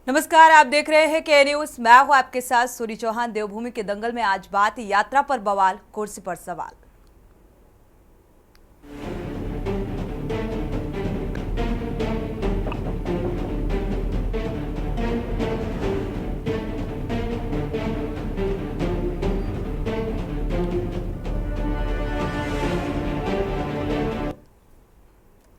नमस्कार, आप देख रहे हैं के न्यूज। मैं हूं आपके साथ सूरी चौहान। देवभूमि के दंगल में आज बात यात्रा पर बवाल, कुर्सी पर सवाल।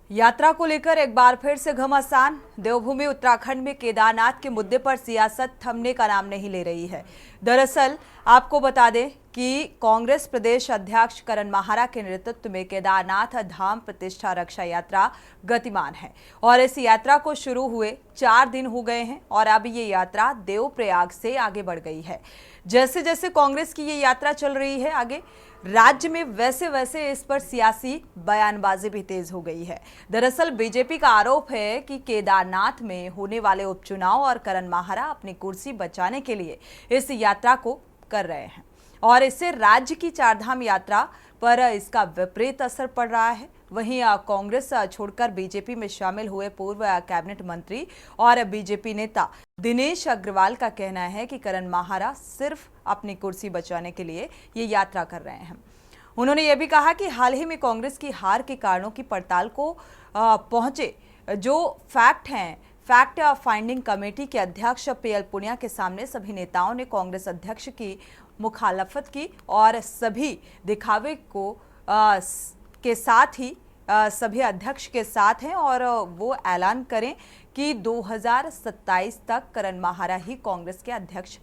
यात्रा को लेकर एक बार फिर से घमासान। देवभूमि उत्तराखंड में केदारनाथ के मुद्दे पर सियासत थमने का नाम नहीं ले रही है। दरअसल आपको बता दें कि कांग्रेस प्रदेश अध्यक्ष करण माहरा के नेतृत्व में केदारनाथ धाम प्रतिष्ठा रक्षा यात्रा गतिमान है और इस यात्रा को शुरू हुए 4 दिन हो गए हैं और अब ये यात्रा देवप्रयाग से आगे बढ़ गई है। जैसे जैसे कांग्रेस की ये यात्रा चल रही है आगे राज्य में, वैसे वैसे इस पर सियासी बयानबाजी भी तेज हो गई है। दरअसल बीजेपी का आरोप है कि केदारनाथ में होने वाले उपचुनाव और करण माहरा अपनी कुर्सी बचाने के लिए इस यात्रा को कर रहे हैं और इससे राज्य की चारधाम यात्रा पर इसका विपरीत असर पड़ रहा है। वहीं कांग्रेस छोड़कर बीजेपी में शामिल हुए पूर्व कैबिनेट मंत्री और बीजेपी नेता दिनेश अग्रवाल का कहना है कि करण माहरा सिर्फ अपनी कुर्सी बचाने के लिए ये यात्रा कर रहे हैं। उन्होंने ये भी कहा कि हाल ही में कांग्रेस की हार के कारणों की पड़ताल को पहुंचे जो फैक्ट फाइंडिंग कमेटी के अध्यक्ष पीएल पुनिया के सामने सभी नेताओं ने कांग्रेस अध्यक्ष की मुखालफत की और सभी दिखावे को के साथ ही सभी अध्यक्ष के साथ हैं और वो ऐलान करें कि 2027 तक करण माहरा ही कांग्रेस के अध्यक्ष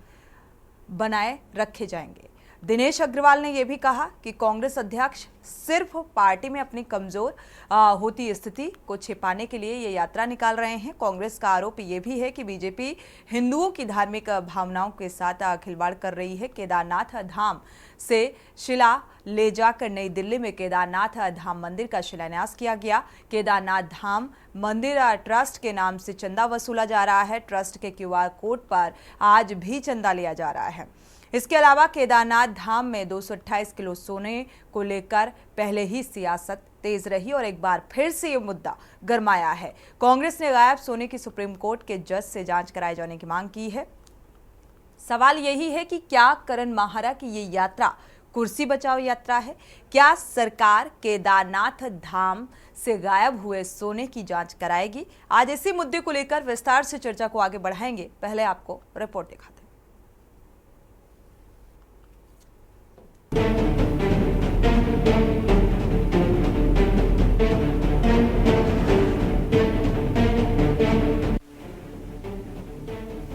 बनाए रखे जाएंगे। दिनेश अग्रवाल ने यह भी कहा कि कांग्रेस अध्यक्ष सिर्फ पार्टी में अपनी कमजोर होती स्थिति को छिपाने के लिए ये यात्रा निकाल रहे हैं। कांग्रेस का आरोप ये भी है कि बीजेपी हिंदुओं की धार्मिक भावनाओं के साथ खिलवाड़ कर रही है। केदारनाथ धाम से शिला ले जाकर नई दिल्ली में केदारनाथ धाम मंदिर का शिलान्यास किया गया। केदारनाथ धाम मंदिर ट्रस्ट के नाम से चंदा वसूला जा रहा है। ट्रस्ट के क्यूआर कोड पर आज भी चंदा लिया जा रहा है। इसके अलावा केदारनाथ धाम में 228 किलो सोने को लेकर पहले ही सियासत तेज रही और एक बार फिर से ये मुद्दा गरमाया है। कांग्रेस ने गायब सोने की सुप्रीम कोर्ट के जज से जांच कराए जाने की मांग की है। सवाल यही है कि क्या करण माहरा की ये यात्रा कुर्सी बचाओ यात्रा है? क्या सरकार केदारनाथ धाम से गायब हुए सोने की जांच कराएगी? आज इसी मुद्दे को लेकर विस्तार से चर्चा को आगे बढ़ाएंगे। पहले आपको रिपोर्ट दिखाते हैं।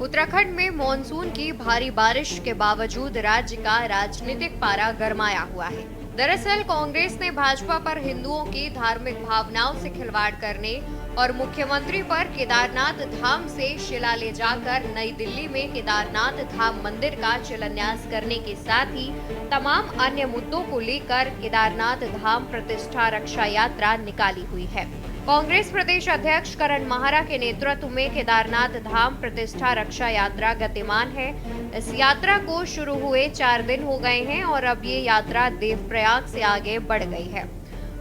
उत्तराखंड में मॉनसून की भारी बारिश के बावजूद राज्य का राजनीतिक पारा गरमाया हुआ है। दरअसल कांग्रेस ने भाजपा पर हिंदुओं की धार्मिक भावनाओं से खिलवाड़ करने और मुख्यमंत्री पर केदारनाथ धाम से शिला ले जाकर नई दिल्ली में केदारनाथ धाम मंदिर का शिलान्यास करने के साथ ही तमाम अन्य मुद्दों को लेकर केदारनाथ धाम प्रतिष्ठा रक्षा यात्रा निकाली हुई है। कांग्रेस प्रदेश अध्यक्ष करण माहरा के नेतृत्व में केदारनाथ धाम प्रतिष्ठा रक्षा यात्रा गतिमान है। इस यात्रा को शुरू हुए 4 दिन हो गए हैं और अब ये यात्रा देवप्रयाग से आगे बढ़ गई है।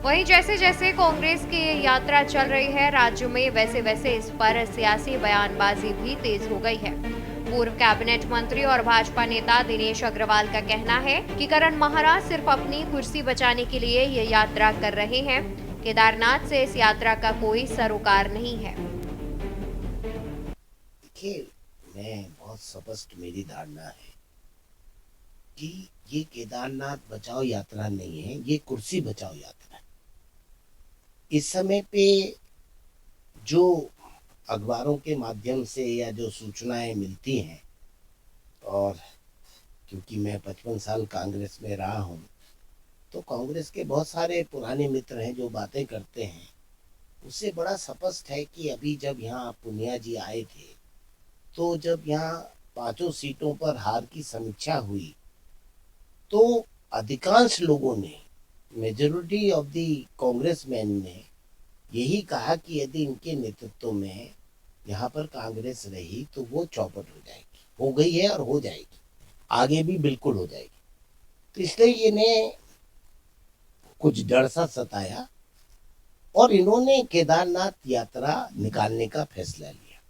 वहीं जैसे जैसे कांग्रेस की ये यात्रा चल रही है राज्य में, वैसे वैसे इस पर सियासी बयानबाजी भी तेज हो गई है। पूर्व कैबिनेट मंत्री और भाजपा नेता दिनेश अग्रवाल का कहना है कि करण माहरा सिर्फ अपनी कुर्सी बचाने के लिए ये यात्रा कर रहे हैं। केदारनाथ से इस यात्रा का कोई सरोकार नहीं है। देखिए, मैं बहुत स्पष्ट मेरी धारणा है कि ये केदारनाथ बचाओ यात्रा नहीं है, ये कुर्सी बचाओ यात्रा है। इस समय पे जो अखबारों के माध्यम से या जो सूचनाएं मिलती हैं, और क्योंकि मैं 55 साल कांग्रेस में रहा हूँ, तो कांग्रेस के बहुत सारे पुराने मित्र हैं जो बातें करते हैं, उससे बड़ा स्पष्ट है कि अभी जब यहाँ पुनिया जी आए थे तो जब यहाँ 5 सीटों पर हार की समीक्षा हुई तो अधिकांश लोगों ने, मेजॉरिटी ऑफ द कांग्रेसमैन ने यही कहा कि यदि इनके नेतृत्व में यहाँ पर कांग्रेस रही तो वो चौपट हो जाएगी, हो गई है और हो जाएगी, आगे भी बिल्कुल हो जाएगी। तो इसलिए इन्हें कुछ डर सा सताया और इन्होंने केदारनाथ यात्रा निकालने का फैसला लिया।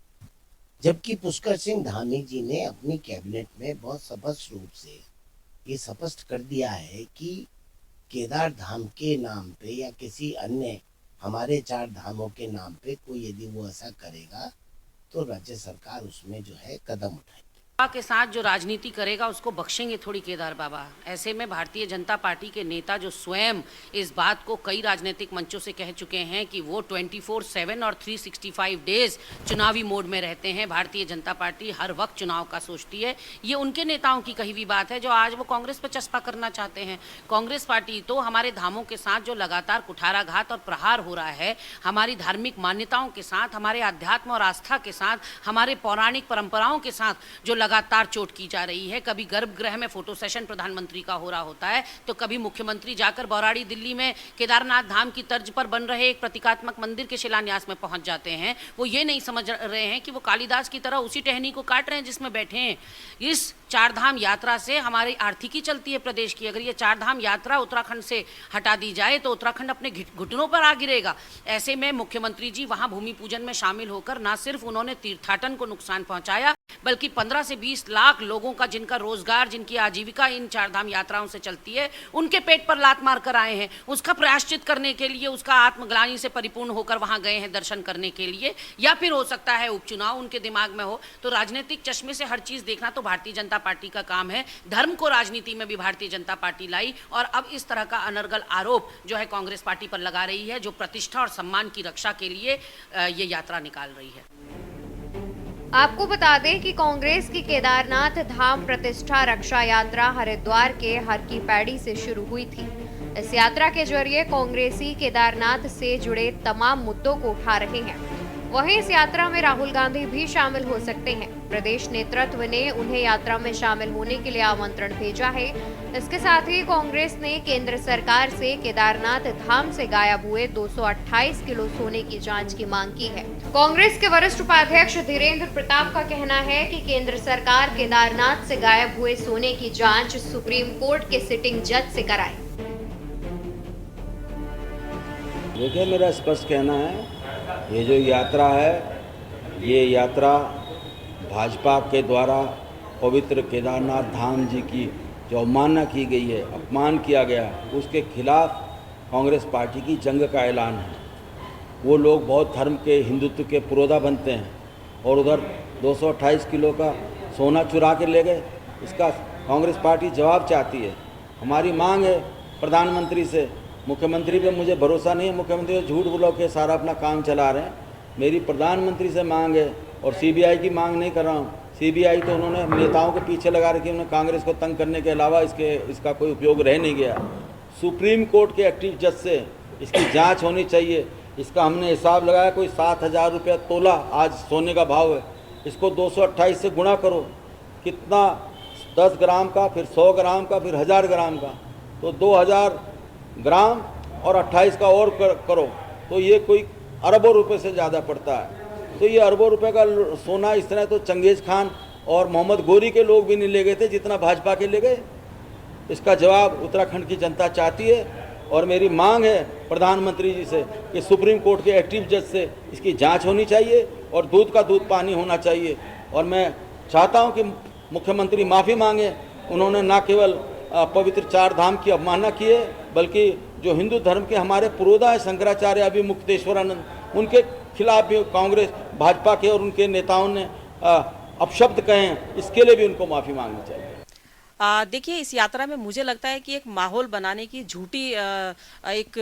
जबकि पुष्कर सिंह धामी जी ने अपनी कैबिनेट में बहुत स्पष्ट रूप से ये स्पष्ट कर दिया है कि केदार धाम के नाम पे या किसी अन्य हमारे 4 धामों के नाम पे कोई यदि वो ऐसा करेगा तो राज्य सरकार उसमें जो है कदम उठाएगी। के साथ जो राजनीति करेगा उसको बख्शेंगे थोड़ी केदार बाबा। ऐसे में भारतीय जनता पार्टी के नेता जो स्वयं इस बात को कई राजनीतिक मंचों से कह चुके हैं कि वो 24/7 और 365 डेज चुनावी मोड में रहते हैं। भारतीय जनता पार्टी हर वक्त चुनाव का सोचती है। ये उनके नेताओं की कही हुई बात है जो आज वो कांग्रेस पर चस्पा करना चाहते हैं। कांग्रेस पार्टी तो हमारे धामों के साथ जो लगातार कुठाराघात और प्रहार हो रहा है, हमारी धार्मिक मान्यताओं के साथ, हमारे अध्यात्म और आस्था के साथ, हमारे पौराणिक परंपराओं के साथ जो लगातार चोट की जा रही है। कभी गर्भगृह में फोटो सेशन प्रधानमंत्री का हो रहा होता है तो कभी मुख्यमंत्री जाकर बौराड़ी दिल्ली में केदारनाथ धाम की तर्ज पर बन रहे एक प्रतीकात्मक मंदिर के शिलान्यास में पहुंच जाते हैं। वो ये नहीं समझ रहे हैं कि वो कालिदास की तरह उसी टहनी को काट रहे हैं जिसमें बैठे हैं। इस 4 धाम यात्रा से हमारी आर्थिकी चलती है प्रदेश की। अगर ये 4 धाम यात्रा उत्तराखंड से हटा दी जाए तो उत्तराखंड अपने घुटनों पर आ गिरेगा। ऐसे में मुख्यमंत्री जी वहां भूमि पूजन में शामिल होकर न सिर्फ उन्होंने तीर्थाटन को नुकसान पहुंचाया बल्कि 15 से 20 लाख लोगों का जिनका रोजगार, जिनकी आजीविका इन 4 धाम यात्राओं से चलती है, उनके पेट पर लात मार कर आए हैं। उसका प्रायश्चित करने के लिए, उसका आत्मग्लानि से परिपूर्ण होकर वहां गए हैं दर्शन करने के लिए। या फिर हो सकता है उपचुनाव उनके दिमाग में हो। तो राजनीतिक चश्मे से हर चीज देखना तो भारतीय जनता पार्टी का काम है। धर्म को राजनीति में भी भारतीय जनता पार्टी लाई और अब इस तरह का अनर्गल आरोप जो है कांग्रेस पार्टी पर लगा रही है, जो प्रतिष्ठा और सम्मान की रक्षा के लिए ये यात्रा निकाल रही है। आपको बता दें कि कांग्रेस की केदारनाथ धाम प्रतिष्ठा रक्षा यात्रा हरिद्वार के हर की पैड़ी से शुरू हुई थी। इस यात्रा के जरिए कांग्रेसी केदारनाथ से जुड़े तमाम मुद्दों को उठा रहे हैं। वहीं इस यात्रा में राहुल गांधी भी शामिल हो सकते हैं। प्रदेश नेतृत्व ने उन्हें यात्रा में शामिल होने के लिए आमंत्रण भेजा है। इसके साथ ही कांग्रेस ने केंद्र सरकार से केदारनाथ धाम से गायब हुए 228 किलो सोने की जांच की मांग की है। कांग्रेस के वरिष्ठ उपाध्यक्ष धीरेन्द्र प्रताप का कहना है कि केंद्र सरकार केदारनाथ से गायब हुए सोने की जांच सुप्रीम कोर्ट के सिटिंग जज से कराए। देखिए, मेरा स्पष्ट कहना है, ये जो यात्रा है, ये यात्रा भाजपा के द्वारा पवित्र केदारनाथ धाम जी की जो अवमानना की गई है, अपमान किया गया, उसके खिलाफ कांग्रेस पार्टी की जंग का ऐलान है। वो लोग बौद्ध धर्म के, हिंदुत्व के पुरोधा बनते हैं और उधर 228 किलो का सोना चुरा के ले गए। इसका कांग्रेस पार्टी जवाब चाहती है। हमारी मांग है प्रधानमंत्री से, मुख्यमंत्री पे मुझे भरोसा नहीं है, मुख्यमंत्री तो झूठ बोल के सारा अपना काम चला रहे हैं। मेरी प्रधानमंत्री से मांग है और सीबीआई की मांग नहीं कर रहा हूँ। सीबीआई तो उन्होंने नेताओं के पीछे लगा रखी, उन्होंने कांग्रेस को तंग करने के अलावा इसका कोई उपयोग रह नहीं गया। सुप्रीम कोर्ट के एक्टिव जज से इसकी जांच होनी चाहिए। इसका हमने हिसाब लगाया, कोई 7,000 रुपया तोला आज सोने का भाव है। इसको 228 से गुणा करो, कितना, 10 ग्राम का, फिर 100 ग्राम का, फिर 1000 ग्राम का, तो 2000 ग्राम और 28 का और करो तो ये कोई अरबों रुपए से ज़्यादा पड़ता है। तो ये अरबों रुपए का सोना इस तरह तो चंगेज़ खान और मोहम्मद गोरी के लोग भी नहीं ले गए थे जितना भाजपा के ले गए। इसका जवाब उत्तराखंड की जनता चाहती है और मेरी मांग है प्रधानमंत्री जी से कि सुप्रीम कोर्ट के एक्टिव जज से इसकी जांच होनी चाहिए और दूध का दूध पानी होना चाहिए। और मैं चाहता हूं कि मुख्यमंत्री माफ़ी मांगे। उन्होंने न केवल पवित्र 4 धाम की अवमानना की है बल्कि जो हिंदू धर्म के हमारे पुरोधा है शंकराचार्य अभी मुक्तेश्वरानंद, उनके खिलाफ भी कांग्रेस, भाजपा के और उनके नेताओं ने अपशब्द कहे हैं, इसके लिए भी उनको माफ़ी मांगनी चाहिए। देखिए, इस यात्रा में मुझे लगता है कि एक माहौल बनाने की झूठी एक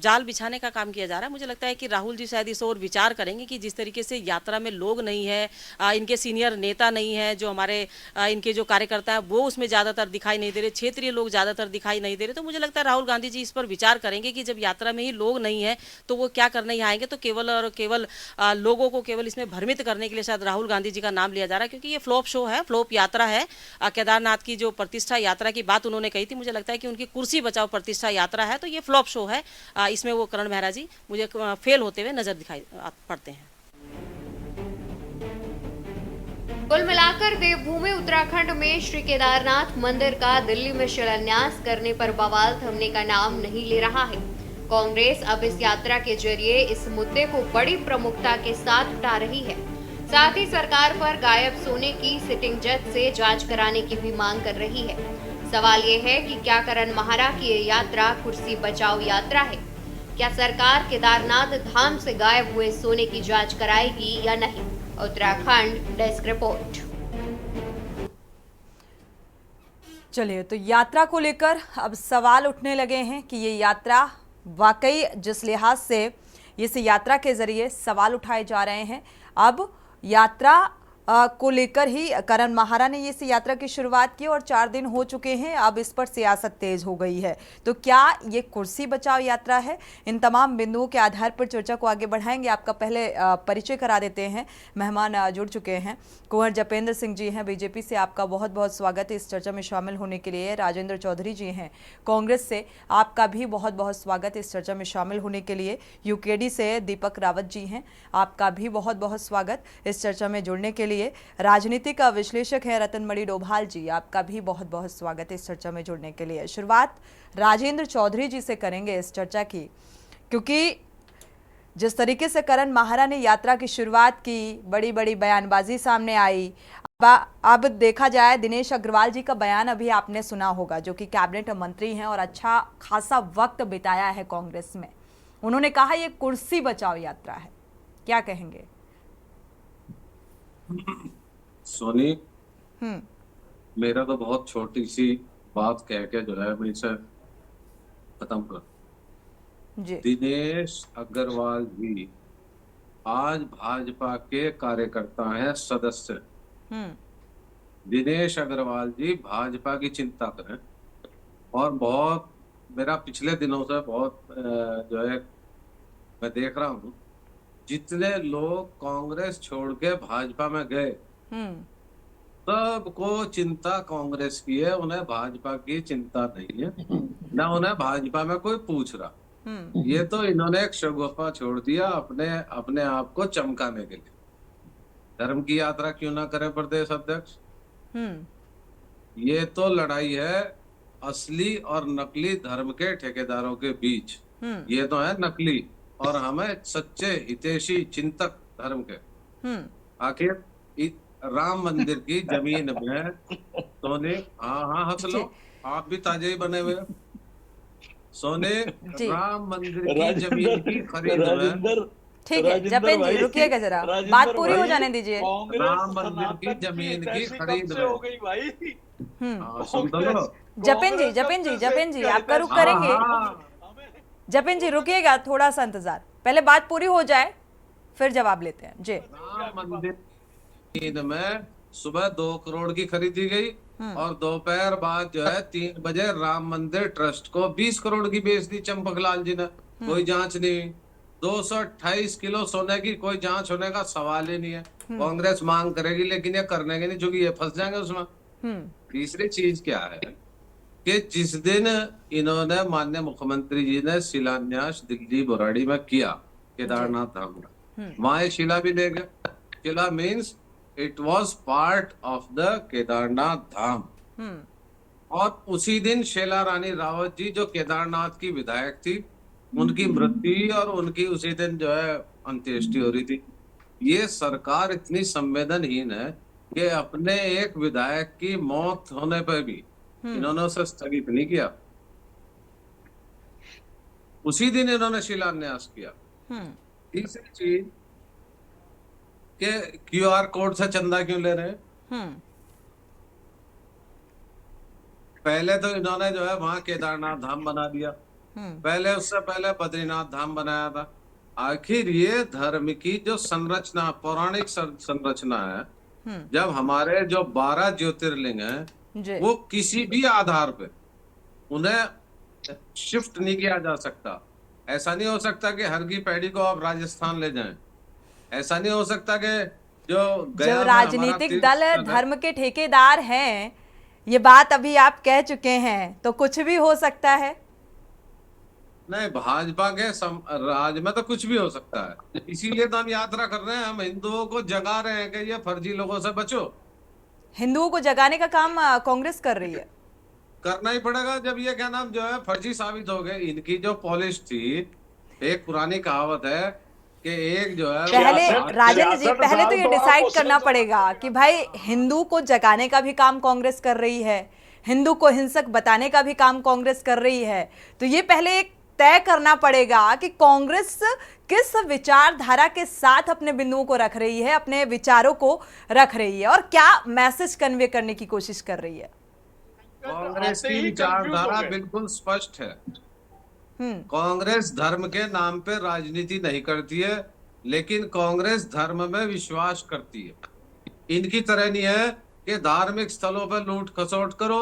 जाल बिछाने का काम किया जा रहा है। मुझे लगता है कि राहुल जी शायद इस और विचार करेंगे कि जिस तरीके से यात्रा में लोग नहीं है, इनके सीनियर नेता नहीं है, जो हमारे इनके जो कार्यकर्ता हैं वो उसमें ज़्यादातर दिखाई नहीं दे रहे, क्षेत्रीय लोग ज़्यादातर दिखाई नहीं दे रहे। तो मुझे लगता है राहुल गांधी जी इस पर विचार करेंगे कि जब यात्रा में ही लोग नहीं है तो वो क्या करने यहाँ आएंगे। तो केवल और केवल लोगों को केवल इसमें भ्रमित करने के लिए शायद राहुल गांधी जी का नाम लिया जा रहा है, क्योंकि ये फ्लॉप शो है, फ्लॉप यात्रा है। केदारनाथ की जो प्रतिष्ठा यात्रा की बात उन्होंने कही थी, मुझे लगता है कि उनकी कुर्सी बचाओ प्रतिष्ठा यात्रा है, तो ये फ्लॉप शो है। इसमें वो करण मेहरा जी मुझे फेल होते हुए नजर दिखाई पड़ते हैं। कुल मिलाकर देवभूमि उत्तराखंड में श्री केदारनाथ मंदिर का दिल्ली में शिलान्यास करने पर बवाल थमने का नाम नहीं ले रहा है। कांग्रेस अब इस यात्रा के जरिए इस मुद्दे को बड़ी प्रमुखता के साथ उठा रही है। साथ ही सरकार पर गायब सोने की सिटिंग जज से जांच कराने की भी मांग कर रही है। सवाल ये है कि क्या करण माहरा की ये यात्रा कुर्सी बचाओ यात्रा है? क्या सरकार केदारनाथ धाम से गायब हुए सोने की जांच कराएगी या नहीं? Uttarakhand desk report. चलिए, तो यात्रा को लेकर अब सवाल उठने लगे हैं कि ये यात्रा वाकई जिस लिहाज से इस यात्रा के जरिए सवाल उठाए जा रहे हैं, अब यात्रा को लेकर ही करण माहरा ने इस यात्रा की शुरुआत की और 4 दिन हो चुके हैं। अब इस पर सियासत तेज हो गई है। तो क्या ये कुर्सी बचाओ यात्रा है? इन तमाम बिंदुओं के आधार पर चर्चा को आगे बढ़ाएंगे। आपका पहले परिचय करा देते हैं। मेहमान जुड़ चुके हैं। कुंवर जपेंद्र सिंह जी हैं बीजेपी से, आपका बहुत बहुत स्वागत है इस चर्चा में शामिल होने के लिए। राजेंद्र चौधरी जी हैं कांग्रेस से, आपका भी बहुत बहुत स्वागत है इस चर्चा में शामिल होने के लिए। यूकेडी से दीपक रावत जी हैं, आपका भी बहुत बहुत स्वागत इस चर्चा में जुड़ने के लिए। राजनीतिक विश्लेषक है रतनमणि डोभाल जी, आपका भी बहुत बहुत स्वागत है इस चर्चा में जुड़ने के लिए। शुरुआत राजेंद्र चौधरी जी से करेंगे इस चर्चा की, क्योंकि जिस तरीके से करण माहरा ने यात्रा की शुरुआत की, बड़ी बड़ी बयानबाजी सामने आई। अब देखा जाए, दिनेश अग्रवाल जी का बयान अभी आपने सुना होगा, जो कि कैबिनेट मंत्री हैं और अच्छा खासा वक्त बिताया है कांग्रेस में। उन्होंने कहा ये कुर्सी बचाओ यात्रा है, क्या कहेंगे? सोनी, मेरा तो बहुत छोटी सी बात कह के जो है मैं इसे खत्म कर। जी। दिनेश अग्रवाल जी आज भाजपा के कार्यकर्ता हैं, सदस्य। दिनेश अग्रवाल जी भाजपा की चिंता करें। और बहुत मेरा पिछले दिनों से बहुत जो है मैं देख रहा हूँ, जितने लोग कांग्रेस छोड़ के भाजपा में गए सबको चिंता कांग्रेस की है, उन्हें भाजपा की चिंता नहीं है, ना उन्हें भाजपा में कोई पूछ रहा। ये तो इन्होंने एक शगुफा छोड़ दिया अपने आप को चमकाने के लिए। धर्म की यात्रा क्यों ना करें प्रदेश अध्यक्ष? ये तो लड़ाई है असली और नकली धर्म के ठेकेदारों के बीच। ये तो है नकली, और हमें सच्चे हितैषी चिंतक धर्म के। आखिर राम मंदिर की जमीन में सोने, हाँ हंस लो, आप भी ताजे ही बने हुए। सोने, राम मंदिर की जमीन की खरीद में, ठीक है जपेंद्र जी रुकिएगा जरा, बात पूरी हो जाने दीजिए। राम मंदिर की जमीन की खरीद में हो गई भाई। सुन तो लो। जपेंद्र जी आपका रुख करेंगे। जपेंद्र जी रुकिएगा, थोड़ा सा इंतजार, पहले बात पूरी हो जाए फिर जवाब लेते हैं जी। राम मंदिर में सुबह 2 करोड़ की खरीदी गई और दोपहर बाद जो है 3 बजे राम मंदिर ट्रस्ट को 20 करोड़ की बेच दी चंपकलाल जी ने। कोई जांच नहीं हुई। 228 किलो सोने की कोई जांच होने का सवाल ही नहीं है। कांग्रेस मांग करेगी लेकिन ये करने के नहीं, क्योंकि ये फंस जाएंगे उसमें। तीसरी चीज क्या है कि जिस दिन इन्होंने माननीय मुख्यमंत्री जी ने शिलान्यास दिल्ली बुराड़ी में किया केदारनाथ धाम का, वहां शिला भी ले गए। Shila means it was part of the Kedarnath Dham. और उसी दिन शीला रानी रावत जी जो केदारनाथ की विधायक थी, उनकी मृत्यु और उनकी उसी दिन जो है अंत्येष्टि हो रही थी। ये सरकार इतनी संवेदनहीन है कि अपने एक विधायक की मौत होने पर भी इन्होंने उसे स्थगित नहीं किया। उसी दिन इन्होंने शिलान्यास किया। तीसरी चीज के QR कोड से चंदा क्यों ले रहे हैं? पहले तो इन्होंने जो है वहां केदारनाथ धाम बना दिया, पहले उससे पहले बद्रीनाथ धाम बनाया था। आखिर ये धर्म की जो संरचना, पौराणिक संरचना है, जब हमारे जो 12 ज्योतिर्लिंग हैं वो किसी भी आधार पे उन्हें शिफ्ट नहीं किया जा सकता। ऐसा नहीं हो सकता कि हर की पैड़ी को आप राजस्थान ले जाएं। ऐसा नहीं हो सकता कि जो राजनीतिक दल धर्म के ठेकेदार हैं, ये बात अभी आप कह चुके हैं, तो कुछ भी हो सकता है। नहीं, भाजपा के राज में तो कुछ भी हो सकता है। इसीलिए तो हम यात्रा कर रहे हैं। हम हिंदुओं को जगा रहे हैं कि ये फर्जी लोगों से बचो। हिंदुओं को जगाने का काम कांग्रेस कर रही है। करना ही पड़ेगा जब ये क्या नाम जो है फर्जी साबित हो गए। इनकी जो पॉलिश थी, एक पुरानी कहावत है कि एक जो है पहले राजेंद्र जी, 66 पहले तो साल ये तो आप डिसाइड मुस्लिम करना पड़ेगा कि भाई हिंदू को जगाने का भी काम कांग्रेस कर रही है, हिंदू को हिंसक बताने का भी काम कांग्रेस कर रही है। तो ये पहले एक तय करना पड़ेगा कि कांग्रेस किस विचारधारा के साथ अपने बिंदुओं को रख रही है, अपने विचारों को रख रही है और क्या मैसेज कन्वे करने की कोशिश कर रही है। कांग्रेस आते की ही confuse विचारधारा हो गए। बिल्कुल स्पष्ट है। कांग्रेस धर्म के नाम पे राजनीति नहीं करती है, लेकिन कांग्रेस धर्म में विश्वास करती है। इनकी तरह नहीं है कि धार्मिक स्थलों पर लूट खसोट करो,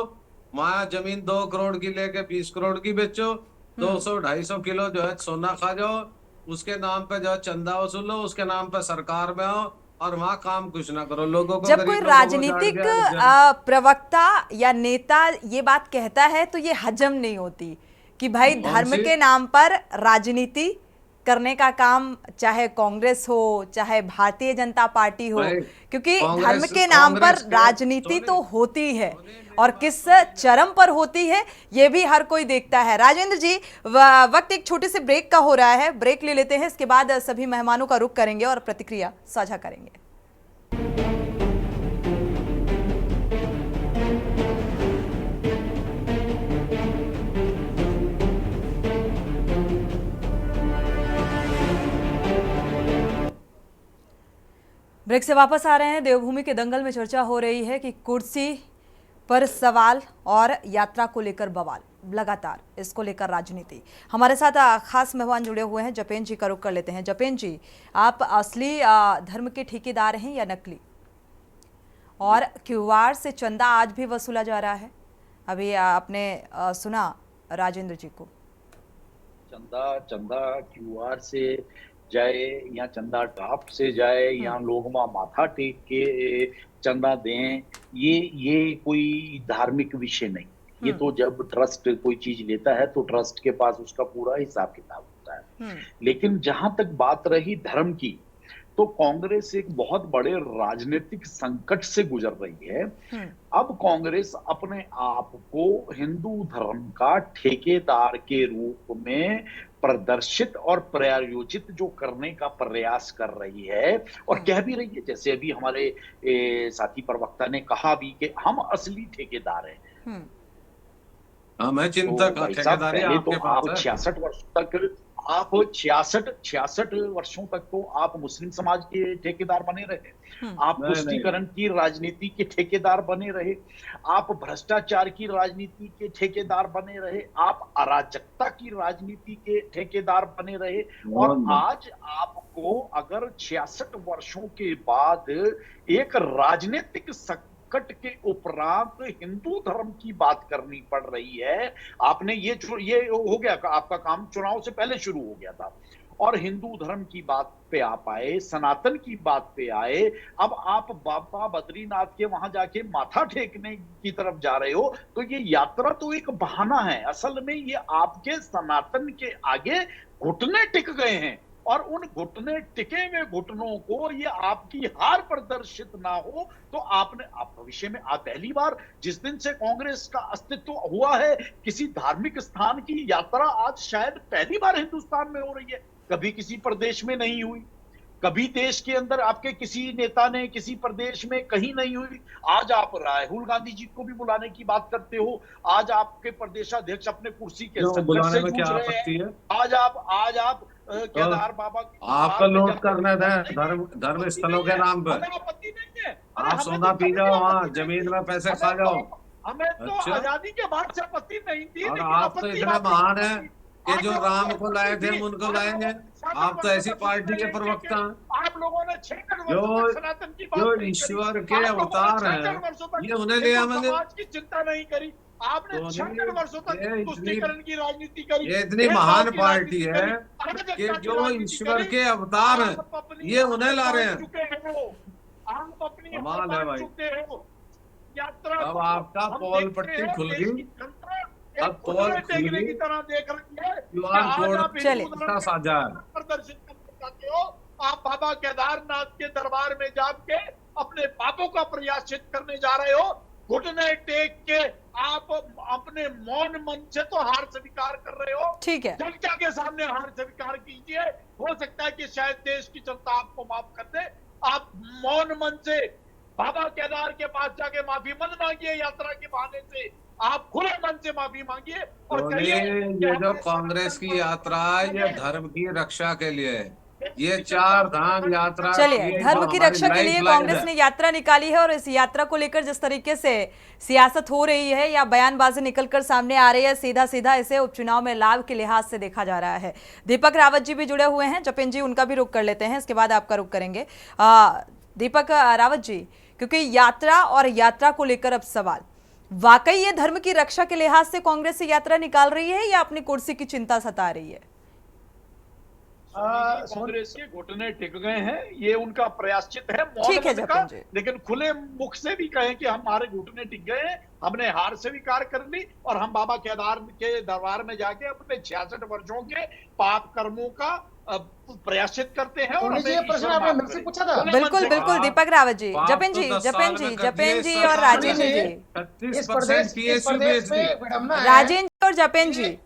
वहां जमीन 2 करोड़ की लेके 20 करोड़ की बेचो, 200-250 किलो जो है सोना खा जाओ, उसके नाम पे जो है चंदा वसूलो, उसके नाम पे सरकार में आओ और वहां काम कुछ ना करो। लोगों को, जब कोई गरीब लोगों को राजनीतिक झाड़ दिया, प्रवक्ता या नेता ये बात कहता है तो ये हजम नहीं होती कि भाई कौन धर्म सी? के नाम पर राजनीति करने का काम चाहे कांग्रेस हो चाहे भारतीय जनता पार्टी हो, भाई, क्योंकि कांग्रेस- धर्म के नाम पर कांग्रेस के- राजनीति सोनी- तो होती है और किस चरम पर होती है ये भी हर कोई देखता है। राजेंद्र जी, वक्त एक छोटे से ब्रेक का हो रहा है, ब्रेक ले लेते हैं, इसके बाद सभी मेहमानों का रुख करेंगे और प्रतिक्रिया साझा करेंगे। ब्रेक से वापस आ रहे हैं। देवभूमि के दंगल में चर्चा हो रही है कि कुर्सी पर सवाल और यात्रा को लेकर बवाल, लगातार इसको लेकर राजनीति। हमारे साथ खास मेहमान जुड़े हुए हैं, जपेन जी का रुख कर लेते हैं। जपेन जी, आप असली धर्म के ठेकेदार हैं या नकली? और क्यूआर से चंदा आज भी वसूला जा रहा है? अभी आपने सुना राजेंद्र जी को। चंदा क्यूआर से जाए या चंदा ड्राफ्ट से जाए या लोग वहाँ माथा टेक के चंदा दें, ये कोई धार्मिक विषय नहीं। ये तो जब ट्रस्ट कोई चीज लेता है तो ट्रस्ट के पास उसका पूरा हिसाब किताब होता है। लेकिन जहां तक बात रही धर्म की, तो कांग्रेस एक बहुत बड़े राजनीतिक संकट से गुजर रही है। अब कांग्रेस अपने आप को हिंदू धर्म का ठेकेदार के रूप में प्रदर्शित और प्रायोजित जो करने का प्रयास कर रही है और कह भी रही है, जैसे अभी हमारे साथी प्रवक्ता ने कहा भी कि हम असली ठेकेदार हैं। मैं चिंतक ठेकेदारी आपके पास है। 66 वर्षों तक आप 66 वर्षों तक तो आप मुस्लिम समाज के ठेकेदार बने रहे, आप पुष्टिकरण की राजनीति के ठेकेदार बने रहे, आप भ्रष्टाचार की राजनीति के ठेकेदार बने रहे, आप अराजकता की राजनीति के ठेकेदार बने रहे। और आज आपको अगर 66 वर्षों के बाद एक राजनीतिक संकट के उपरांत हिंदू धर्म की बात करनी पड़ रही है। आपने ये हो गया, आपका काम चुनाव से पहले शुरू हो गया था और हिंदू धर्म की बात पे आप आए, सनातन की बात पे आए। अब आप बाबा बद्रीनाथ के वहां जाके माथा टेकने की तरफ जा रहे हो, तो ये यात्रा तो एक बहाना है। असल में ये आपके सनातन के आगे घुटने टिक गए हैं और उन घुटने टिके हुए घुटनों को ये आपकी हार प्रदर्शित ना हो तो आप भविष्य में पहली बार जिस दिन से कांग्रेस का अस्तित्व हुआ है, किसी धार्मिक स्थान की यात्रा आज शायद पहली बार हिंदुस्तान में हो रही है। कभी किसी प्रदेश में नहीं हुई, कभी देश के अंदर आपके किसी नेता ने किसी प्रदेश में कहीं नहीं हुई। आज आप राहुल गांधी जी को भी बुलाने की बात करते हो, आज आपके प्रदेशाध्यक्ष अपने कुर्सी के संकट से जूझ रहे हैं। आज आप केदार बाबा आपको लूट करने दें धर्म स्थलों के नाम पर। आपत्ति नहीं है, आप सोना पी जाओ, वहाँ जमीन में पैसे खा जाओ। हमें तो आजादी के बाद से आपत्ति नहीं थी। और आप तो इतने महान हैं कि जो राम को लाए थे हम उनको लाएंगे। आप तो ऐसी पार्टी के प्रवक्ता हैं। आप लोगों ने 66 वर्षों तक सनातन की बात जो नहीं करी। ईश्वर के अवतार हैं, ये उन्हें ले आवेंगे। समाज की चिंता नहीं करी। आपने 66 वर्षों तक तुष्टीकरण की राजनीति करी। ये इतनी महान पार्टी है कि जो ईश्वर के अवतार हैं, ये उन्हें ला रहे हैं। आप अपनी कमाल है भाई। चुके हो। यात्रा अब आपका पोल पट्टी खुल गई, अब पोल खुल गई, की तरह देख रही है। क्यूआर कोड चले। का साझा है। प्रदर्शित करना चाहते हो। आप बाबा केदारनाथ के दरबार में जाके अपने पापों का प्रायश्चित करने जा रहे हो। घुटने टेक के आप अपने मौन मन से तो हार स्वीकार कर रहे हो। ठीक है। जनता के सामने हार स्वीकार कीजिए, हो सकता है कि शायद देश की जनता आपको माफ कर दे। आप मौन मन से बाबा केदार के पास जाके माफी मत मांगिए, यात्रा के बहाने से आप खुले मन से माफी मांगिए और कहिए ये जो कांग्रेस की यात्रा है ये धर्म की रक्षा के लिए है। ये 4 धाम यात्रा चलिए, धर्म की रक्षा के लिए कांग्रेस ने यात्रा निकाली है और इस यात्रा को लेकर जिस तरीके से सियासत हो रही है या बयानबाजी निकलकर सामने आ रही है, सीधा सीधा इसे उपचुनाव में लाभ के लिहाज से देखा जा रहा है। दीपक रावत जी भी जुड़े हुए हैं, जपेन जी उनका भी रुख कर लेते हैं, इसके बाद आपका रुख करेंगे। दीपक रावत जी, क्योंकि यात्रा और यात्रा को लेकर अब सवाल, वाकई ये धर्म की रक्षा के लिहाज से कांग्रेस से यात्रा निकाल रही है या अपनी कुर्सी की चिंता सता रही है? कांग्रेस के घुटने टिक गए हैं, ये उनका प्रयाश्चित है ठीक है मौन का, जी। लेकिन खुले मुख से भी कहें कि हमारे घुटने टिक गए हैं, हमने हार स्वीकार कर ली और हम बाबा केदार के दरबार में जाके अपने 66 वर्षों के पाप कर्मों का प्रयाश्चित करते हैं। और ये प्रश्न आपने मुझसे पूछा था। बिल्कुल बिल्कुल दीपक रावत जी, जपेन जी और राजेंद्र जी, राजेंद्र और जपेन जी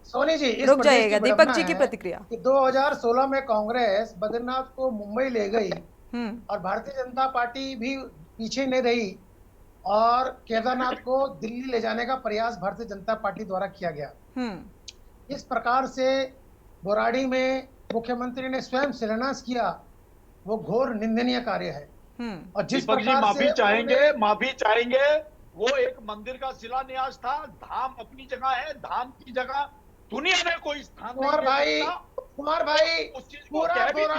सोनी जी रुक जाइएगा। दीपक जी की प्रतिक्रिया। 2016 में कांग्रेस बद्रीनाथ को मुंबई ले गई और भारतीय जनता पार्टी भी पीछे नहीं रही और केदारनाथ को दिल्ली ले जाने का प्रयास भारतीय जनता पार्टी द्वारा किया गया। इस प्रकार से बोराड़ी में मुख्यमंत्री ने स्वयं शिलान्यास किया, वो घोर निंदनीय कार्य है। और जिस प्रकार माफी चाहेंगे, वो एक मंदिर का शिलान्यास था, धाम अपनी जगह है, धाम की जगह दुनिया में कोई स्थान कुमार भाई पूरा बोराड़ी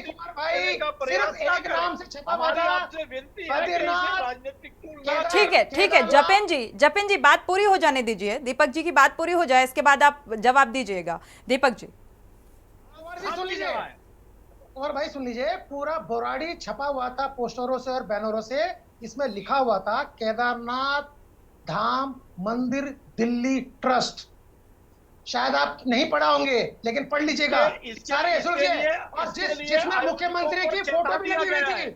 कुमार भाई सिर्फ एक नाम से छपा हुआ था बद्रीनाथ। ठीक है जपेन जी बात पूरी हो जाने दीजिए, दीपक जी की बात पूरी हो जाए, इसके बाद आप जवाब दीजिएगा। दीपक जी सुन लीजिए, कुमार भाई सुन लीजिए, पूरा बोराड़ी छपा हुआ था पोस्टरों से और बैनरों से, इसमें लिखा हुआ था केदारनाथ धाम मंदिर दिल्ली ट्रस्ट। शायद आप नहीं पढ़ा होंगे लेकिन पढ़ लीजिएगा। सारे सुनिए, और जिसमें मुख्यमंत्री की फोटो भी लगी हुई थी,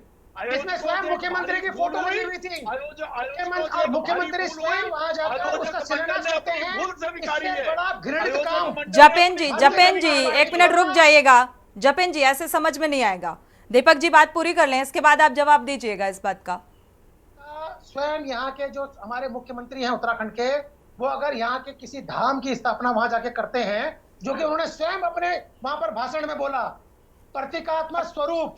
इसमें स्वयं मुख्यमंत्री की फोटो लगी हुई थी, मुख्यमंत्री स्वयं वहां जाकर उसका शिलान्यास करते हैं। इससे बड़ा घृणित काम। जपेन जी 1 मिनट रुक जाइएगा। जपेन जी ऐसे समझ में नहीं आएगा, दीपक जी बात पूरी कर लें, इसके बाद आप जवाब दीजिएगा इस बात का। स्वयं यहाँ के जो हमारे मुख्यमंत्री हैं उत्तराखंड के, वो अगर यहाँ के किसी धाम की स्थापना वहां जाके करते हैं, जो कि उन्होंने स्वयं अपने वहां पर भाषण में बोला, प्रतीकात्मक स्वरूप,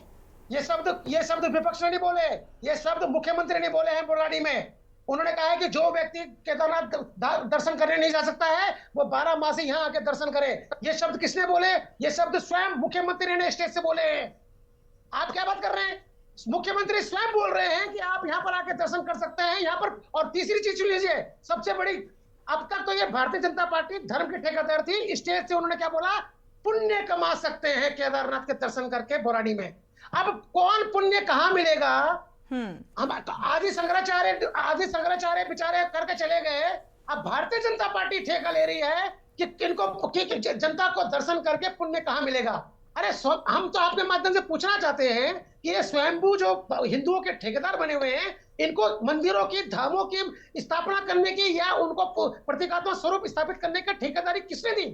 ये शब्द विपक्ष ने नहीं बोले, ये शब्द मुख्यमंत्री ने बोले हैं बोराड़ी में। उन्होंने कहा है कि जो व्यक्ति केदारनाथ दर्शन करने नहीं जा सकता है वो 12 मासी यहाँ आके दर्शन करे। ये शब्द किसने बोले? ये शब्द स्वयं मुख्यमंत्री ने स्टेज से बोले हैं। आप क्या बात कर रहे हैं? मुख्यमंत्री स्वयं बोल रहे हैं कि आप यहाँ पर आके दर्शन कर सकते हैं यहाँ पर। और तीसरी चीज सुन लीजिए, सबसे बड़ी, अब तक तो ये भारतीय जनता पार्टी धर्म की ठेकेदार थी, स्टेज से उन्होंने क्या बोला? पुण्य कमा सकते हैं केदारनाथ के दर्शन करके बोराड़ी में। अब कौन पुण्य कहाँ मिलेगा? हम आदि शंकराचार्य बेचारे करके चले गए, अब भारतीय जनता पार्टी ठेका ले रही है कि इनको जनता को दर्शन करके पुण्य कहाँ मिलेगा। अरे हम तो आपके माध्यम से पूछना चाहते हैं कि ये स्वयंभू जो हिंदुओं के ठेकेदार बने हुए हैं, इनको मंदिरों की धामों की स्थापना करने की या उनको प्रतीकात्मक स्वरूप स्थापित करने की ठेकेदारी किसने दी?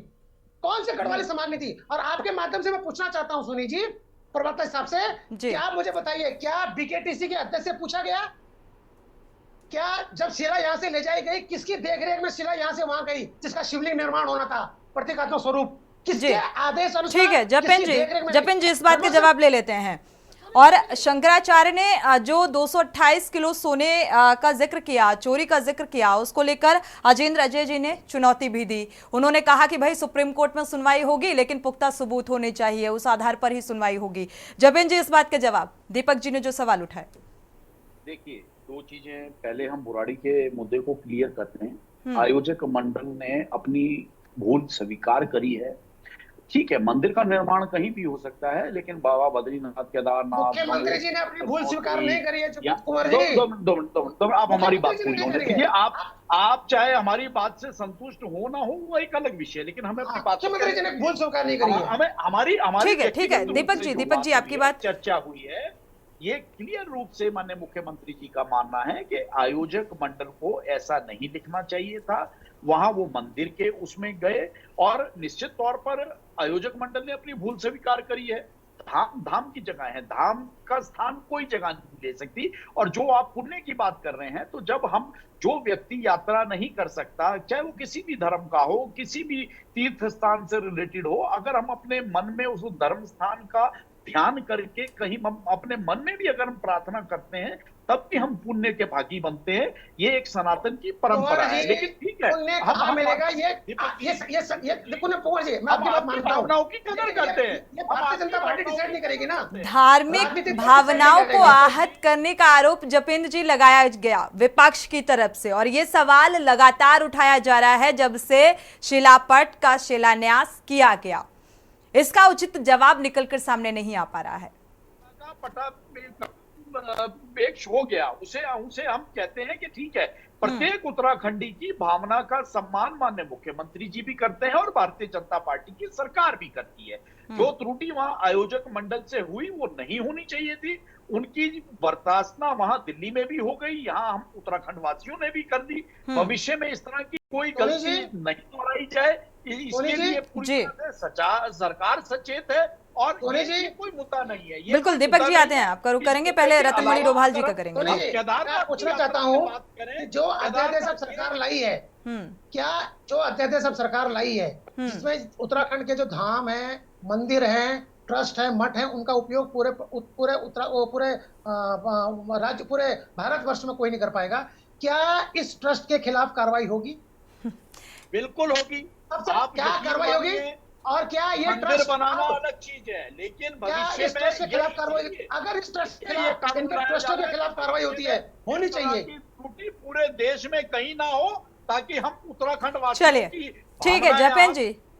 कौन से गढ़वाली समाज ने दी? और आपके माध्यम से मैं पूछना चाहता हूं सोनी जी, प्रवक्ता साहब से, कि आप मुझे बताइए, क्या बीकेटीसी के अध्यक्ष से पूछा गया? क्या जब शिला यहां से ले जाई गई, किसकी देखरेख में शिला यहां से वहां गई जिसका शिवलिंग निर्माण होना था, प्रतीकात्मक स्वरूप? किसके आदेश अनुसार? ठीक है जपेन जी इस बात के जवाब ले लेते हैं। और शंकराचार्य ने जो 228 किलो सोने का जिक्र किया, चोरी का जिक्र किया, उसको लेकर अजेंद्र अजय जी ने चुनौती भी दी। उन्होंने कहा कि भाई सुप्रीम कोर्ट में सुनवाई होगी लेकिन पुख्ता सबूत होने चाहिए, उस आधार पर ही सुनवाई होगी। जपेन जी इस बात के जवाब, दीपक जी ने जो सवाल उठाए। देखिए, 2 चीजें, पहले हम बुराड़ी के मुद्दे को क्लियर करते हैं। आयोजक मंडल ने अपनी भूल स्वीकार करी है। ठीक है, मंदिर का निर्माण कहीं भी हो सकता है, लेकिन बाबा बद्रीनाथ, केदारनाथ, मुख्यमंत्री जी ने अपनी भूल स्वीकार नहीं करी है। आप हमारी बात पूरी होने दीजिए। आप चाहे हमारी बात से संतुष्ट हो ना हो, वो एक अलग विषय, लेकिन हमें अपनी बात, मुख्यमंत्री जी ने भूल स्वीकार नहीं करी है। हमें हमारी ठीक है दीपक जी आपकी बात। चर्चा हुई है ये क्लियर रूप से माननीय मुख्यमंत्री जी का मानना है कि आयोजक मंडल को ऐसा नहीं लिखना चाहिए था। वहां वो मंदिर के उसमें गए और निश्चित तौर पर आयोजक मंडल ने अपनी भूल स्वीकार करी है। धाम धाम की जगह है, धाम का स्थान कोई जगह नहीं ले सकती। और जो आप पुण्य की बात कर रहे हैं, तो जब हम जो व्यक्ति यात्रा नहीं कर सकता, चाहे वो किसी भी धर्म का हो, किसी भी तीर्थ स्थान से रिलेटेड हो, अगर हम अपने मन में उस धर्म स्थान का ध्यान करके कहीं हम अपने मन में भी अगर हम प्रार्थना करते हैं, तब भी हम पुण्य के भागी बनते हैं। ये एक सनातन की परंपरा है। लेकिन ठीक है, पुण्य कहाँ मिलेगा? ये देखो ना पवार जी, मैं आपकी बात मानता हूं, भावनाओं की कदर करते हैं। ये भारतीय जनता पार्टी डिसाइड नहीं करेगी ना। धार्मिक राजनीतिक भावनाओं दल से को नहीं आहत करने का आरोप जपेंद्र जी लगाया गया विपक्ष की तरफ से, और ये सवाल लगातार उठाया जा रहा है जब से शिलापट का शिलान्यास किया गया। इसका उचित जवाब निकलकर सामने नहीं आ पा रहा है। पेश हो गया, उसे हम कहते हैं कि ठीक है, प्रत्येक उत्तराखंडी की भावना का सम्मान माननीय मुख्यमंत्री जी भी करते हैं और भारतीय जनता पार्टी की सरकार भी करती है। जो त्रुटि वहां आयोजक मंडल से हुई वो नहीं होनी चाहिए थी। उनकी बर्दाश्तना वहां दिल्ली में भी हो गई, यहाँ हम उत्तराखंड वासियों ने भी कर दी। भविष्य में इस तरह की कोई गलती नहीं दोहराई जाए, इसके लिए पूरी तरह से सरकार सचेत है और ये कोई मुद्दा नहीं है। बिल्कुल, दीपक जी आते हैं, आपका रुख करेंगे, पहले रतनमणि डोभाल जी का करेंगे। मैं पूछना चाहता हूँ कि जो अध्यादेश अब सरकार लाई है, क्या जो अध्यादेश अब सरकार लाई है, जिसमें उत्तराखंड के जो धाम है, मंदिर है, ट्रस्ट है, मठ है, उनका उपयोग पूरे राज्य, पूरे भारतवर्ष में कोई नहीं कर पाएगा, क्या इस ट्रस्ट के खिलाफ कार्रवाई होगी? बिल्कुल होगी। आप क्या कार्रवाई होगी? और क्या ये ट्रस्ट बनाना अलग चीज है, लेकिन भविष्य इस ट्रस्ट के खिलाफ कार्रवाई, अगर इस ट्रस्ट के खिलाफ, इनके ट्रस्टों के खिलाफ कार्रवाई होती है, होनी चाहिए। त्रुटि पूरे देश में कहीं ना हो, ताकि हम उत्तराखंड वासियों चलिए, ठीक है,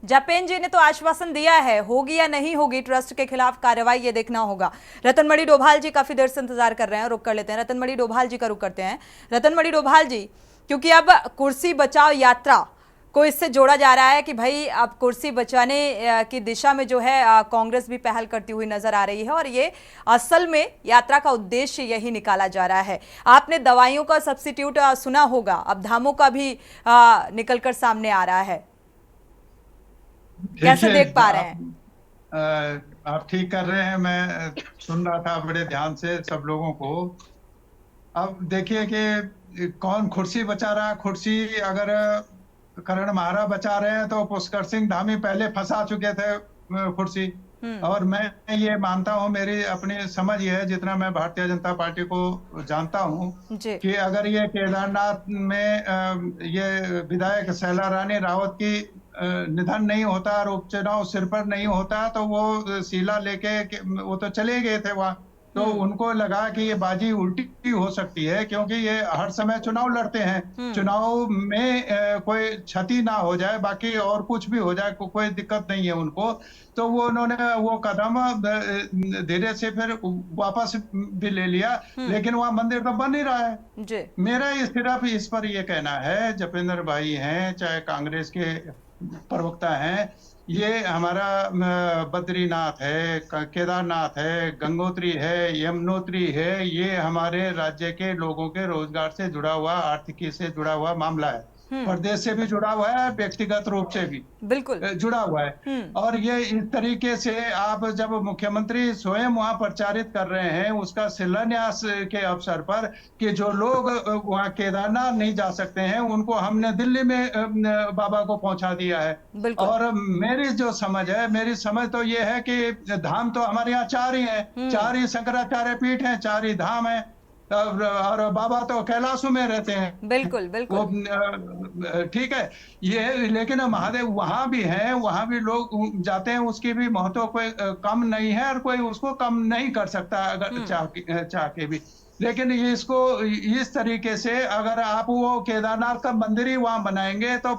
जपेंद्र जी ने तो आश्वासन दिया है, होगी या नहीं होगी ट्रस्ट के खिलाफ कार्रवाई, ये देखना होगा। रतनमणि डोभाल जी काफी देर से इंतजार कर रहे हैं, रुक कर लेते हैं, रतनमणि डोभाल जी का रुख करते हैं। रतनमणि डोभाल जी, क्योंकि अब कुर्सी बचाओ यात्रा को इससे जोड़ा जा रहा है कि भाई अब कुर्सी बचाने की दिशा में जो है कांग्रेस भी पहल करती हुई नजर आ रही है, और ये असल में यात्रा का उद्देश्य यही निकाला जा रहा है। आपने दवाइयों का सब्स्टिट्यूट सुना होगा, अब धामों का भी निकलकर सामने आ रहा है, कैसे देख पा रहे हैं? आप ठीक कर रहे हैं, मैं सुन रहा था बड़े ध्यान से सब लोगों को। अब देखिए कि कौन कुर्सी बचा रहा है। कुर्सी अगर करण महाराज बचा रहे हैं तो पुष्कर सिंह धामी पहले फंसा चुके थे कुर्सी। और मैं ये मानता हूँ, मेरी अपनी समझ ये है, जितना मैं भारतीय जनता पार्टी को जानता हूँ, कि अगर ये केदारनाथ में ये विधायक शैला रानी रावत की निधन नहीं होता और उपचुनाव सिर पर नहीं होता, तो वो शीला लेके वो तो चले गए थे वहां, तो उनको लगा कि ये बाजी उल्टी हो सकती है, क्योंकि ये हर समय चुनाव लड़ते हैं, चुनाव में कोई क्षति ना हो जाए, बाकी और कुछ भी हो जाए कोई दिक्कत नहीं है उनको। तो वो उन्होंने वो कदम धीरे से फिर वापस भी ले लिया, लेकिन वहां मंदिर तो बन ही रहा है। मेरा सिर्फ इस पर ये कहना है, जपेंद्र भाई हैं चाहे कांग्रेस के प्रवक्ता हैं, ये हमारा बद्रीनाथ है, केदारनाथ है, गंगोत्री है, यमुनोत्री है, ये हमारे राज्य के लोगों के रोजगार से जुड़ा हुआ, आर्थिकी से जुड़ा हुआ मामला है, प्रदेश से भी जुड़ा हुआ है, व्यक्तिगत रूप से भी बिल्कुल जुड़ा हुआ है। और ये इस तरीके से आप जब मुख्यमंत्री स्वयं वहां प्रचारित कर रहे हैं, उसका शिलान्यास के अवसर पर, कि जो लोग वहां केदारनाथ नहीं जा सकते हैं उनको हमने दिल्ली में बाबा को पहुंचा दिया है। और मेरी जो समझ है, मेरी समझ तो ये है कि धाम तो हमारे यहाँ 4 ही है, 4 ही शंकराचार्य पीठ है, 4 ही धाम है, और बाबा तो कैलाशों में रहते हैं। बिल्कुल बिल्कुल, ठीक है ये, लेकिन महादेव वहां भी हैं, वहां भी लोग जाते हैं, उसकी भी महत्व कोई कम नहीं है और कोई उसको कम नहीं कर सकता अगर चाह के भी। लेकिन ये इसको इस तरीके से अगर आप वो केदारनाथ का मंदिर ही वहां बनाएंगे, तो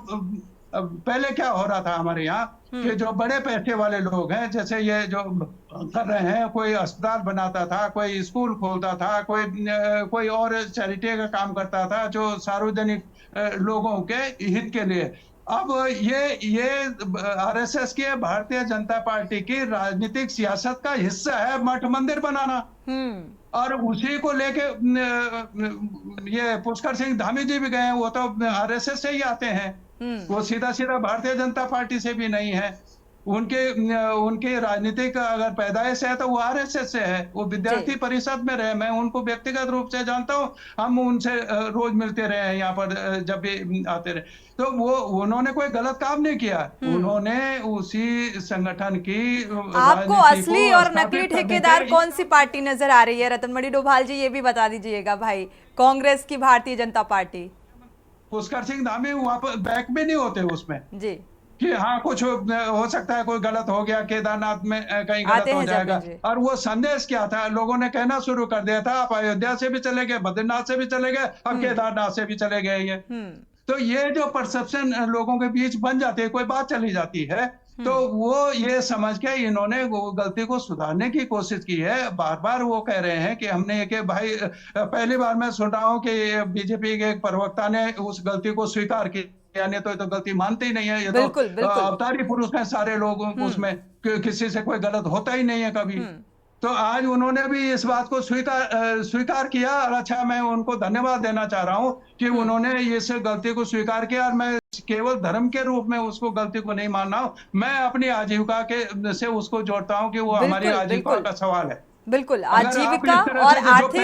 पहले क्या हो रहा था हमारे यहाँ कि जो बड़े पैसे वाले लोग हैं, जैसे ये जो कर रहे हैं, कोई अस्पताल बनाता था, कोई स्कूल खोलता था, कोई और चैरिटी का काम करता था जो सार्वजनिक लोगों के हित के लिए। अब ये आरएसएस की, भारतीय जनता पार्टी की राजनीतिक सियासत का हिस्सा है मठ मंदिर बनाना। और उसी को लेके ये पुष्कर सिंह धामी जी भी गए हैं, वो तो आरएसएस से ही आते हैं, वो सीधा सीधा भारतीय जनता पार्टी से भी नहीं है। उनके राजनीतिक अगर पैदाइश है तो वो आरएसएस से है, वो विद्यार्थी परिषद में रहे, मैं उनको व्यक्तिगत रूप से जानता हूँ, हम उनसे रोज मिलते रहे हैं यहाँ पर जब भी आते रहे, तो वो उन्होंने कोई गलत काम नहीं किया, उन्होंने उसी संगठन की आपको असली और नकली ठेकेदार कौन सी पार्टी नजर आ रही है? रतनमणि डोभाल जी, ये भी बता दीजिएगा भाई, कांग्रेस की भारतीय जनता पार्टी? पुष्कर सिंह धामी वापस बैक में नहीं होते उसमें जी, कि हाँ कुछ हो सकता है, कोई गलत हो गया केदारनाथ में, कहीं गलत हो जाएगा। और वो संदेश क्या था, लोगों ने कहना शुरू कर दिया था, आप अयोध्या से भी चले गए, बद्रीनाथ से भी चले गए, अब केदारनाथ से भी चले गए ये। तो ये जो परसेप्शन लोगों के बीच बन जाती है, कोई बात चली जाती है, तो वो ये समझ के इन्होंने वो गलती को सुधारने की कोशिश की है। बार बार वो कह रहे हैं कि हमने कि भाई, पहली बार मैं सुन रहा हूँ कि बीजेपी के एक प्रवक्ता ने उस गलती को स्वीकार किया, नहीं तो गलती मानते ही नहीं है, ये बिल्कुल, तो बिल्कुल। अवतारी पुरुष हैं सारे लोग, उसमें किसी से कोई गलत होता ही नहीं है कभी। तो आज उन्होंने भी इस बात को स्वीकार किया, और अच्छा, मैं उनको धन्यवाद देना चाह रहा हूँ कि उन्होंने इस गलती को स्वीकार किया, और मैं केवल धर्म के रूप में उसको गलती को नहीं मान रहा हूँ, मैं अपनी आजीविका के से उसको जोड़ता हूँ कि वो हमारी आजीविका का सवाल है। बिल्कुल, आजीविका और आर्थिक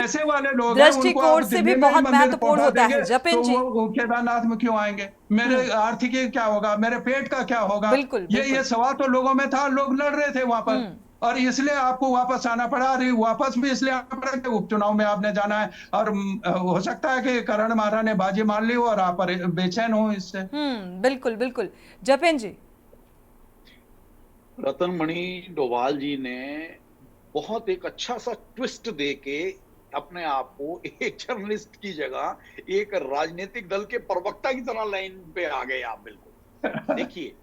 दृष्टिकोण से भी बहुत महत्वपूर्ण होता है। जपेन जी, वो केदारनाथ में क्यों आएंगे, मेरे आर्थिक क्या होगा, मेरे पेट का क्या होगा? बिल्कुल, ये सवाल तो लोगों में था, लोग लड़ रहे थे वहां पर, और इसलिए आपको वापस आना पड़ा। वापस भी इसलिए आना पड़ा कि उपचुनाव में आपने जाना है, और हो सकता है कि करण महाराज ने बाजी मान ली हो और आप बेचैन हो इससे। बिल्कुल बिल्कुल। जपेन जी, रतनमणि डोभाल जी ने बहुत एक अच्छा सा ट्विस्ट देके अपने आप को एक जर्नलिस्ट की जगह एक राजनीतिक दल के प्रवक्ता की तरह लाइन पे आ गए आप। बिल्कुल देखिए,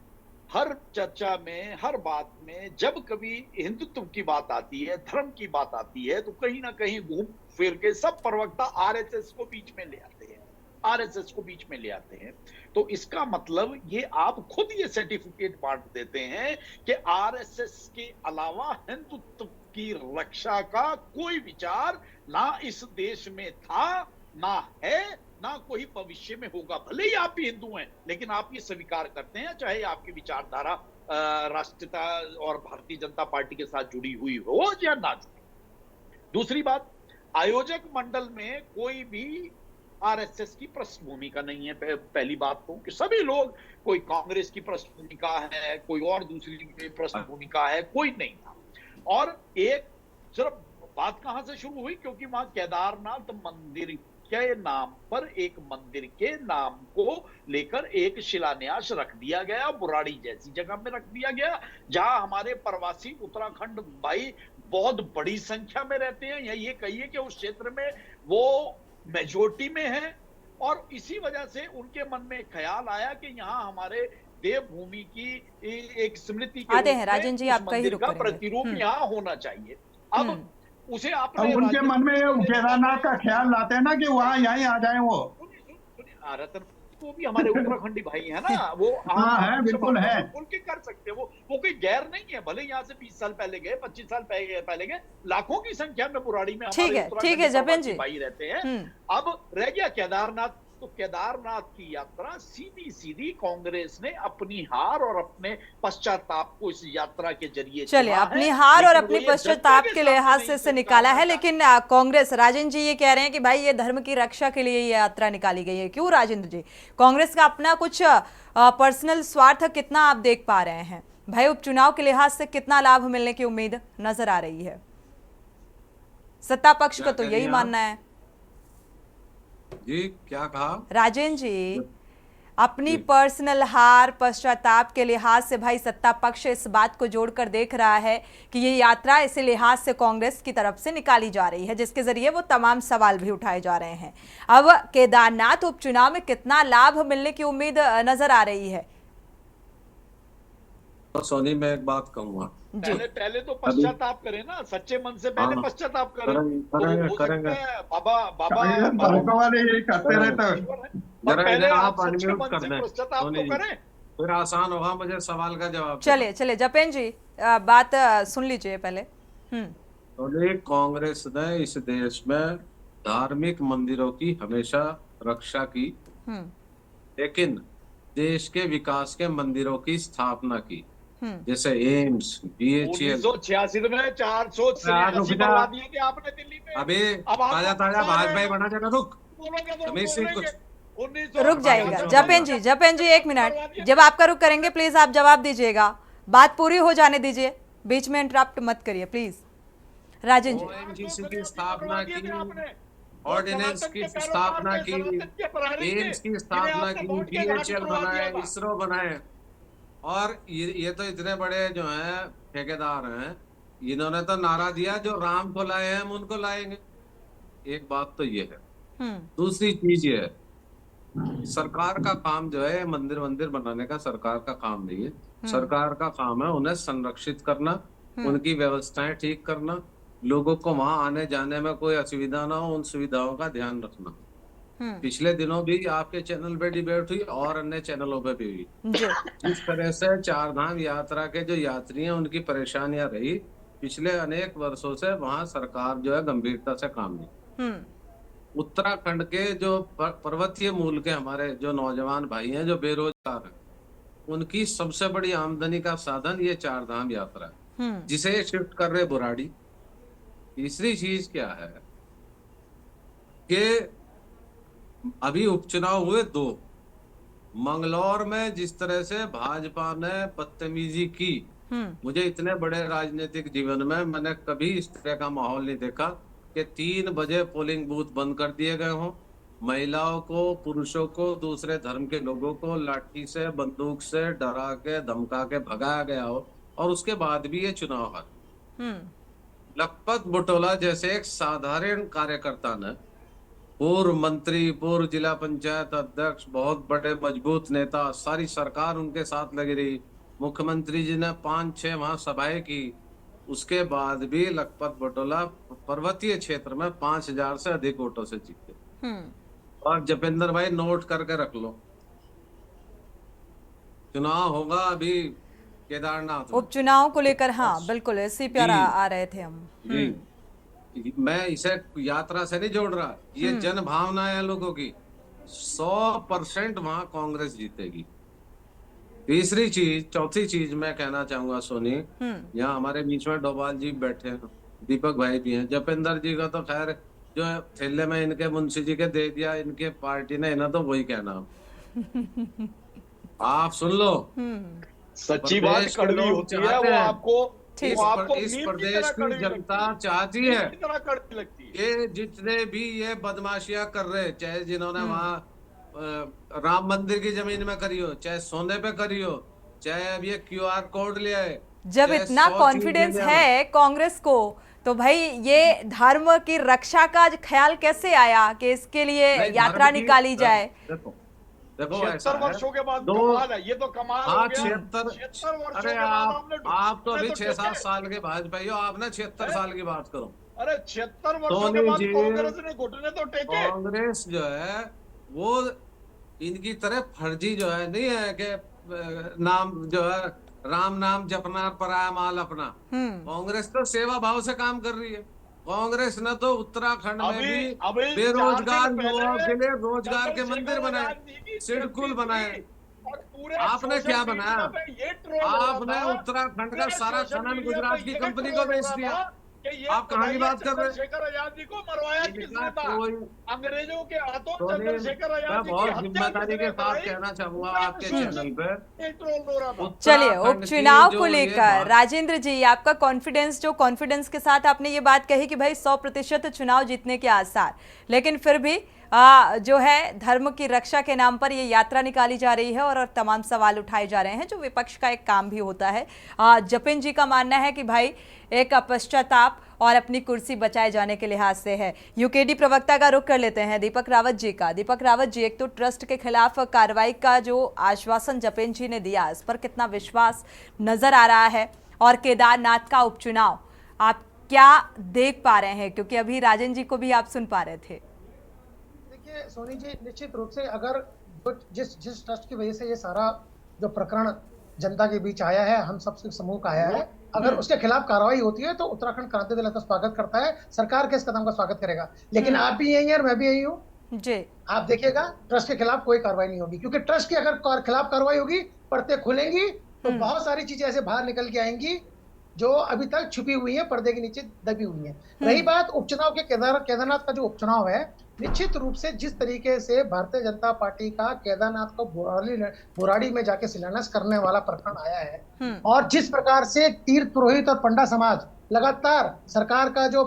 हर चर्चा में, हर बात में जब कभी हिंदुत्व की बात आती है, धर्म की बात आती है, तो कहीं ना कहीं घूम फिर के सब प्रवक्ता आरएसएस को बीच में ले आते हैं, आरएसएस को बीच में ले आते हैं। तो इसका मतलब ये आप खुद ये सर्टिफिकेट बांट देते हैं कि आरएसएस के अलावा हिंदुत्व की रक्षा का कोई विचार ना इस देश में था, ना है, ना कोई भविष्य में होगा। भले ही आप भी हिंदू हैं, लेकिन आप ये स्वीकार करते हैं, चाहे आपकी विचारधारा राष्ट्रीयता और भारतीय जनता पार्टी के साथ जुड़ी हुई हो या ना जुड़ी। दूसरी बात, आयोजक मंडल में कोई भी आरएसएस की पृष्ठभूमि का नहीं है। पहली बात तो कि सभी लोग, कोई कांग्रेस की पृष्ठभूमि का है, कोई और दूसरी पृष्ठभूमि का है, कोई नहीं था। और एक सिर्फ बात कहां से शुरू हुई, क्योंकि वहां केदारनाथ मंदिर के नाम पर, एक मंदिर के नाम को लेकर एक शिलान्यास रख दिया गया, बुराड़ी जैसी जगह में रख दिया गया, जहां हमारे प्रवासी उत्तराखंड भाई बहुत बड़ी संख्या में रहते हैं, या ये कहिए कि उस क्षेत्र में वो मेजोरिटी में है। और इसी वजह से उनके मन में ख्याल आया कि यहाँ हमारे देवभूमि की एक स्मृति के आते हैं राजन जी, आपका ही का प्रतिरूप यहाँ होना चाहिए। अब उसे आपने, अब उनके मन में केदारनाथ का ख्याल लाते हैं ना कि वहाँ यहीं आ जाए वो। रतन वो भी हमारे उत्तराखंडी भाई है ना, वो हाँ है, बिल्कुल है, उनके कर सकते हैं, वो कोई गैर नहीं है। भले यहाँ से 20 साल पहले गए, 25 साल पहले गए, लाखों की संख्या में बुराड़ी में ठीक है जपेन जी, भाई रहते हैं। अब रह गया केदारनाथ, तो केदारनाथ की यात्रा सीधी सीधी कांग्रेस ने अपनी हार और अपने पश्चाताप को इस यात्रा के जरिए, चलिए अपनी हार और अपनी पश्चाताप के लिहाज से इसे निकाला है। लेकिन कांग्रेस, राजेंद्र जी ये कह रहे हैं कि भाई ये धर्म की रक्षा के लिए ये यात्रा निकाली गई है। क्यों राजेंद्र जी, कांग्रेस का अपना कुछ पर्सनल स्वार्थ कितना आप देख पा रहे हैं? भाई उपचुनाव के लिहाज से कितना लाभ मिलने की उम्मीद नजर आ रही है? सत्ता पक्ष का तो यही मानना है। जी क्या कहा राजेंद्र जी, अपनी पर्सनल हार पश्चाताप के लिहाज से भाई सत्ता पक्ष इस बात को जोड़कर देख रहा है कि ये यात्रा इसी लिहाज से कांग्रेस की तरफ से निकाली जा रही है, जिसके जरिए वो तमाम सवाल भी उठाए जा रहे हैं। अब केदारनाथ उपचुनाव में कितना लाभ मिलने की उम्मीद नजर आ रही है? तो सोनी, मैं एक बात कहूंगा, पहले तो पश्चाताप करें ना, सच्चे मन से पहले पश्चाताप करें। करेंगे बाबा वाले यही करते रहते, पहले आप अनम्यूट कर दें, पश्चाताप तो करें, फिर आसान होगा मुझे सवाल का जवाब। चलिए जपेन जी बात सुन लीजिए पहले। तो कांग्रेस ने इस देश में धार्मिक मंदिरों की हमेशा रक्षा की, लेकिन देश के विकास के मंदिरों की स्थापना की, जैसे एम्स, BHL। 1986 में 400 रुक जा। बनवा दिए थे आपने दिल्ली में। अभी अब आप ताजा ताजा बता रहे भाजपा ही हो। बना जाएगा। रुक, बोलोगे तो हमें से बोलेंगे। कुछ 1900 रुक जाइएगा अच्छा, जपेन जी 1 मिनट, जब आपका रुक करेंगे प्लीज आप जवाब दीजिएगा, बात पूरी हो जाने दीजिए, बीच में इंटरप्ट मत करिए प्लीज। राजन जी, ONGC की स्थापना की, ऑर्डिनेंस की स्थापना की, एम्स की स्थापना की, BHL बनाए, इसरो बनाए, और ये तो इतने बड़े जो हैं ठेकेदार हैं, इन्होंने तो नारा दिया जो राम को लाए हैं हम उनको लाएंगे। एक बात तो ये है। दूसरी चीज ये है, सरकार का काम जो है मंदिर बनाने का सरकार का काम नहीं है। सरकार का काम है उन्हें संरक्षित करना, उनकी व्यवस्थाएं ठीक करना, लोगों को वहां आने जाने में कोई असुविधा ना हो, उन सुविधाओं का ध्यान रखना। पिछले दिनों भी आपके चैनल पे डिबेट हुई और अन्य चैनलों पे भी हुई। जिस तरह से 4 धाम यात्रा के जो यात्री हैं उनकी परेशानियां रही पिछले अनेक वर्षों से, वहां सरकार जो है गंभीरता से काम नहीं। उत्तराखंड के जो पर्वतीय मूल के हमारे जो नौजवान भाई हैं जो बेरोजगार हैं, उनकी सबसे बड़ी आमदनी का साधन ये 4 धाम यात्रा है, जिसे शिफ्ट कर रहे बुराड़ी। तीसरी चीज क्या है कि अभी उपचुनाव हुए 2, मंगलौर में जिस तरह से भाजपा ने बदतमीजी की, मुझे इतने बड़े राजनीतिक जीवन में मैंने कभी इस तरह का माहौल नहीं देखा कि 3 बजे पोलिंग बूथ बंद कर दिए गए हों, महिलाओं को, पुरुषों को, दूसरे धर्म के लोगों को लाठी से, बंदूक से डरा के धमका के भगाया गया हो, और उसके बाद भी ये चुनाव है। लखपत बुटोला जैसे एक साधारण कार्यकर्ता ने, पूर्व मंत्री, पूर्व जिला पंचायत अध्यक्ष, बहुत बड़े मजबूत नेता, सारी सरकार उनके साथ लगी रही, मुख्यमंत्री जी ने 5-6 वहां सभाएं की, उसके बाद भी लखपत बुटोला पर्वतीय क्षेत्र में 5000 से अधिक वोटों से जीते। और जपेंद्र भाई नोट करके रख लो, चुनाव होगा अभी केदारनाथ में। उपचुनाव को लेकर हाँ बिल्कुल इसी पर आ रहे थे हम। मैं इसे यात्रा से नहीं जोड़ रहा, ये जन भावना है लोगों की। 100% वहां कांग्रेस जीतेगी। तीसरी चीज, चौथी चीज मैं कहना चाहूंगा सोनी, यहाँ हमारे बीच में डोभाल जी बैठे हैं, दीपक भाई भी हैं, जपेंद्र जी का तो खैर जो थैले में इनके मुंशी जी के दे दिया, इनके पार्टी ने, इन्हें तो वही कहना। आप सुन लो, सच्ची बात कड़वी होती है, वो आपको इस प्रदेश की जनता चाहती है कि जितने भी ये बदमाशियां कर रहे, चाहे जिन्होंने वहां राम मंदिर की जमीन में करी हो, चाहे सोने पे करी हो, चाहे अब ये QR कोड लिया है, जब इतना कॉन्फिडेंस है कांग्रेस को, तो भाई ये धर्म की रक्षा का ख्याल कैसे आया कि इसके लिए यात्रा निकाली जाए? देखो 76 वर्षों के बाद कमाल है, ये तो कमाल हो गया। 76 अरे आप तो अभी 6-7 साल के भाजपाई हो, आप ना 76 साल की बात करो। अरे 76 वर्षों के बाद कांग्रेस ने घुटने तो टेके। कांग्रेस जो है वो इनकी तरह फर्जी जो है नहीं है कि नाम जो है राम नाम जपना पराया माल अपना। कांग्रेस तो सेवा भाव से काम कर रही है। कांग्रेस ने तो उत्तराखंड में भी बेरोजगार युवाओं के लिए रोजगार के मंदिर बनाए, सिडकुल बनाए। आपने क्या बनाया? आपने उत्तराखंड का सारा खनन गुजरात की कंपनी को बेच दिया। आप कहाँ की बात कर रहे हैं? चंद्रशेखर आजाद जी को मरवाया किसने था? अंग्रेजों के हाथों चंद्रशेखर मैं आजाद जी बहुत की जिम्मेदारी के साथ कहना चाहूंगा आपके चैनल पे, चलिए उपचुनाव को लेकर राजेंद्र जी आपका कॉन्फिडेंस, जो कॉन्फिडेंस के साथ आपने ये बात कही कि भाई 100% चुनाव जीतने के आसार, लेकिन फिर भी जो है धर्म की रक्षा के नाम पर ये यात्रा निकाली जा रही है और तमाम सवाल उठाए जा रहे हैं, जो विपक्ष का एक काम भी होता है। जपेन जी का मानना है कि भाई एक पश्चाताप और अपनी कुर्सी बचाए जाने के लिहाज से है। यूकेडी प्रवक्ता का रुख कर लेते हैं दीपक रावत जी का। दीपक रावत जी, एक तो ट्रस्ट के खिलाफ कार्रवाई का जो आश्वासन जपेन जी ने दिया, इस पर कितना विश्वास नजर आ रहा है, और केदारनाथ का उपचुनाव आप क्या देख पा रहे हैं, क्योंकि अभी राजन जी को भी आप सुन पा रहे थे। देखिए सोनी जी, निश्चित रूप से अगर जिस ट्रस्ट की वजह से ये सारा जो प्रकरण जनता के बीच आया है, हम सबके समूह का आया है, अगर उसके खिलाफ कार्रवाई होती है तो उत्तराखंड क्रांति दल इसका स्वागत करता है, सरकार के इस कदम का स्वागत करेगा। लेकिन आप भी यही हैं और मैं भी यही हूँ जी। आप देखिएगा ट्रस्ट के खिलाफ कोई कार्रवाई नहीं होगी, क्योंकि ट्रस्ट की अगर खिलाफ कार्रवाई होगी, परतें खुलेंगी तो बहुत सारी चीजें ऐसे बाहर निकल के आएंगी जो अभी तक छुपी हुई है, पर्दे के नीचे दबी हुई है। रही बात उपचुनाव के, केदारनाथ का जो उपचुनाव है, निश्चित रूप से जिस तरीके से भारतीय जनता पार्टी का केदारनाथ को बुराड़ी में जाके शिलान्यास करने वाला प्रकरण आया है और जिस प्रकार से तीर्थ पुरोहित और पंडा समाज लगातार सरकार का जो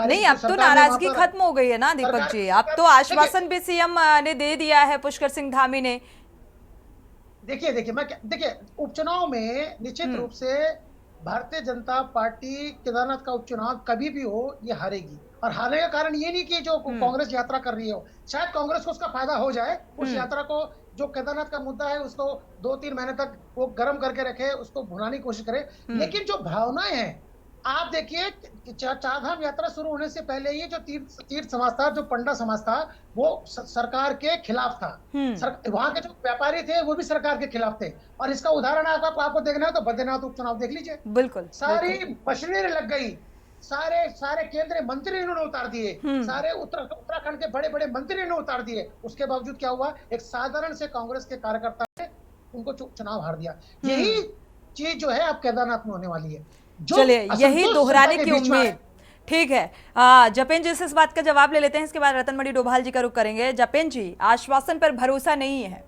नहीं, अब तो नाराजगी खत्म हो गई है ना दीपक जी, अब तो आश्वासन भी सीएम ने दे दिया है पुष्कर सिंह धामी ने। देखिए उपचुनाव में निश्चित रूप से भारतीय जनता पार्टी केदारनाथ का उपचुनाव कभी भी हो ये हारेगी, और हारने का कारण ये नहीं कि जो कांग्रेस यात्रा कर रही हो, शायद कांग्रेस को उसका फायदा हो जाए, उस यात्रा को जो केदारनाथ का मुद्दा है उसको 2-3 महीने तक वो गर्म करके रखे, उसको भुनाने की कोशिश करे। लेकिन जो भावनाएं हैं, आप देखिए चारधाम यात्रा शुरू होने से पहले ये जो तीर्थ समाज था, जो पंडा समाज था, वो सरकार के खिलाफ था। वहां के जो व्यापारी थे वो भी सरकार के खिलाफ थे, और इसका उदाहरण आपको देखना है तो बद्रीनाथ उपचुनाव देख लीजिए। बिल्कुल सारी मशीनरी लग गई, सारे केंद्रीय मंत्री इन्होंने उतार दिए, सारे उत्तराखंड के बड़े बड़े मंत्री इन्होंने उतार दिए। उसके बावजूद क्या हुआ, एक साधारण से कांग्रेस के कार्यकर्ता ने उनको चुनाव हार दिया। यही चीज जो है अब केदारनाथ में होने वाली है। चलिए, यही दोहराने की उम्मीद। ठीक है, जपेन जी से इस बात का जवाब ले लेते हैं, इसके बाद रतनमणि डोभाल जी का रुख करेंगे। जपेन जी, आश्वासन पर भरोसा नहीं है?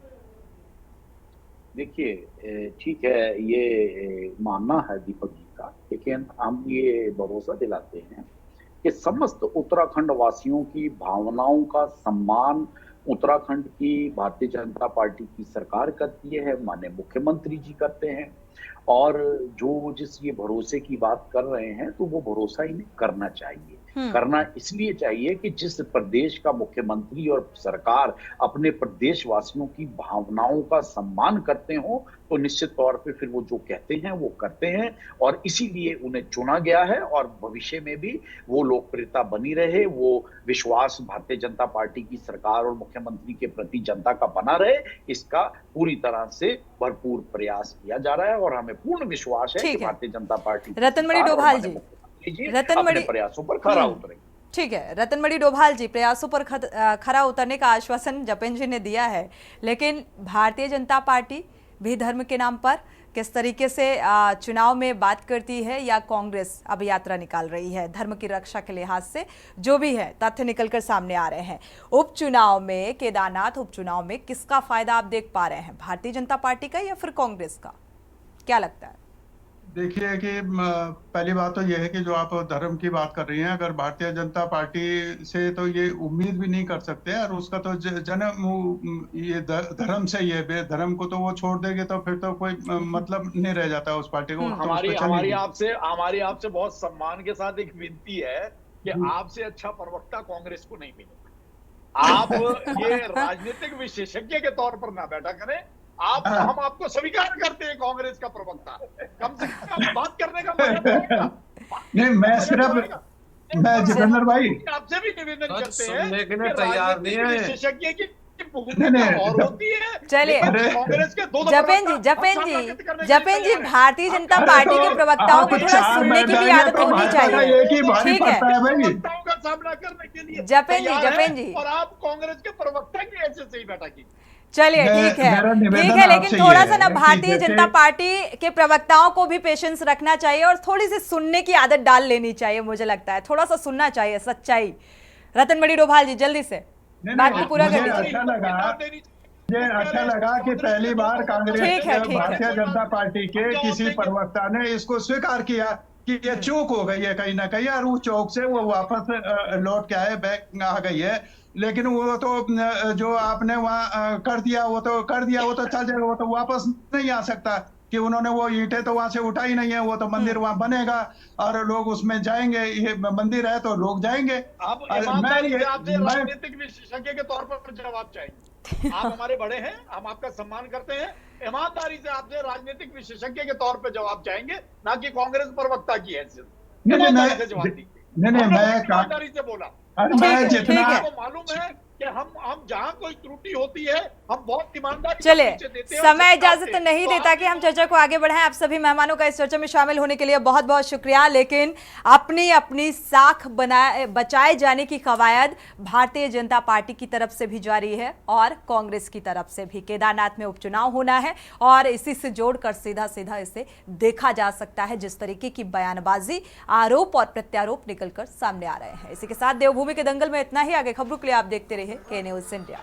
देखिए ठीक है, ये मानना है दीपक जी का, लेकिन हम ये भरोसा दिलाते हैं कि समस्त उत्तराखंड वासियों की भावनाओं का सम्मान उत्तराखंड की भारतीय जनता पार्टी की सरकार करती है, माननीय मुख्यमंत्री जी करते हैं। और जिस ये भरोसे की बात कर रहे हैं तो वो भरोसा इन्हें करना चाहिए। करना इसलिए चाहिए कि जिस प्रदेश का मुख्यमंत्री और सरकार अपने प्रदेश वासियों की भावनाओं का सम्मान करते हो, तो निश्चित तौर पे फिर वो जो कहते हैं वो करते हैं, और इसीलिए उन्हें चुना गया है। और भविष्य में भी वो लोकप्रियता बनी रहे, वो विश्वास भारतीय जनता पार्टी की सरकार और मुख्यमंत्री के प्रति जनता का बना रहे, इसका पूरी तरह से भरपूर प्रयास किया जा रहा है। और हमें पूर्ण विश्वास है कि भारतीय जनता पार्टी रतनमणि डोभाल जी अपने प्रयासों पर खरा उतरेंगे। ठीक है, रतनमणि डोभाल जी, प्रयासों पर खरा उतरने का आश्वासन जपेन जी ने दिया है, लेकिन भारतीय जनता पार्टी भी धर्म के नाम पर किस तरीके से चुनाव में बात करती है, या कांग्रेस अब यात्रा निकाल रही है धर्म की रक्षा के लिहाज से? जो भी है तथ्य निकलकर सामने आ रहे हैं। उपचुनाव में, केदारनाथ उपचुनाव में किसका फायदा आप देख पा रहे हैं, भारतीय जनता पार्टी का या फिर कांग्रेस का? क्या लगता है? देखिए कि पहली बात तो यह है कि जो आप धर्म की बात कर रही हैं, अगर भारतीय जनता पार्टी से तो ये उम्मीद भी नहीं कर सकते, और उसका तो जन्म ये धर्म से ही है। धर्म को तो वो छोड़ देंगे तो फिर तो कोई मतलब नहीं रह जाता उस पार्टी को। हमारी आपसे बहुत सम्मान के साथ एक विनती है कि आपसे अच्छा प्रवक्ता कांग्रेस को नहीं मिलेगा। आप ये राजनीतिक विशेषज्ञ के तौर पर ना बैठा करें। हम आपको स्वीकार करते हैं कांग्रेस का प्रवक्ता, कम से कम बात करने का नहीं, मैं सिर्फ जितेंद्र भाई आपसे भी निवेदन करते हैं, तैयार नहीं है विशेषज्ञ की और होती है। चलिए कांग्रेस के जपेन जी, भारतीय जनता पार्टी के प्रवक्ताओं को थोड़ा सुनने की भी आदत होनी चाहिए। ठीक है, प्रवक्ताओं का सामना करने के लिए जपेन जी, और आप कांग्रेस के प्रवक्ता की हैसियत से ही बैठा की। चलिए ठीक है, लेकिन थोड़ा सा ना भारतीय जनता पार्टी के प्रवक्ताओं को भी पेशेंस रखना चाहिए और थोड़ी सी सुनने की आदत डाल लेनी चाहिए। मुझे लगता है थोड़ा सा सुनना चाहिए सच्चाई। रतनमणि डोभाल जी, जल्दी से बात को पूरा कर दीजिए। अच्छा लगा कि पहली बार कांग्रेस भारतीय जनता पार्टी के किसी प्रवक्ता ने इसको स्वीकार किया कि ये चूक हो गई है कहीं ना कहीं, और उस चौक से वो वापस लौट के आए, बैक आ गई है। लेकिन वो तो जो आपने वहाँ कर दिया वो तो चल जाएगा, वो तो वापस नहीं आ सकता कि उन्होंने वो ईंटें तो वहां से उठाई नहीं है। वो तो मंदिर वहां बनेगा और लोग उसमें जाएंगे, ये मंदिर है तो लोग जाएंगे। आप राजनीतिक विशेषज्ञ के तौर पर जवाब चाहिए। आप हमारे बड़े हैं, हम आपका सम्मान करते हैं, ईमानदारी से आपसे राजनीतिक विशेषज्ञ के तौर पर जवाब चाहेंगे, ना कि कांग्रेस प्रवक्ता की हैसियत। ईमानदारी से जवाब दीजिए। मैं ईमानदारी से बोला। जितना मालूम है कि हम जहां कोई त्रुटि होती है हम बहुत ईमानदारी से चलिए, परिचय देते हैं और समय सत्ता इजाजत से। नहीं तो देता कि हम चर्चा को आगे बढ़ाएं। आप सभी मेहमानों का इस चर्चा में शामिल होने के लिए बहुत बहुत शुक्रिया। लेकिन अपनी अपनी साख बचाए जाने की कवायद भारतीय जनता पार्टी की तरफ से भी जारी है और कांग्रेस की तरफ से भी। केदारनाथ में उपचुनाव होना है और इसी से जोड़कर सीधा सीधा इसे देखा जा सकता है, जिस तरीके की बयानबाजी, आरोप और प्रत्यारोप निकलकर सामने आ रहे हैं। इसी के साथ देवभूमि के दंगल में इतना ही। आगे खबरों के लिए आप देखते रहिए के न्यूज़ इंडिया।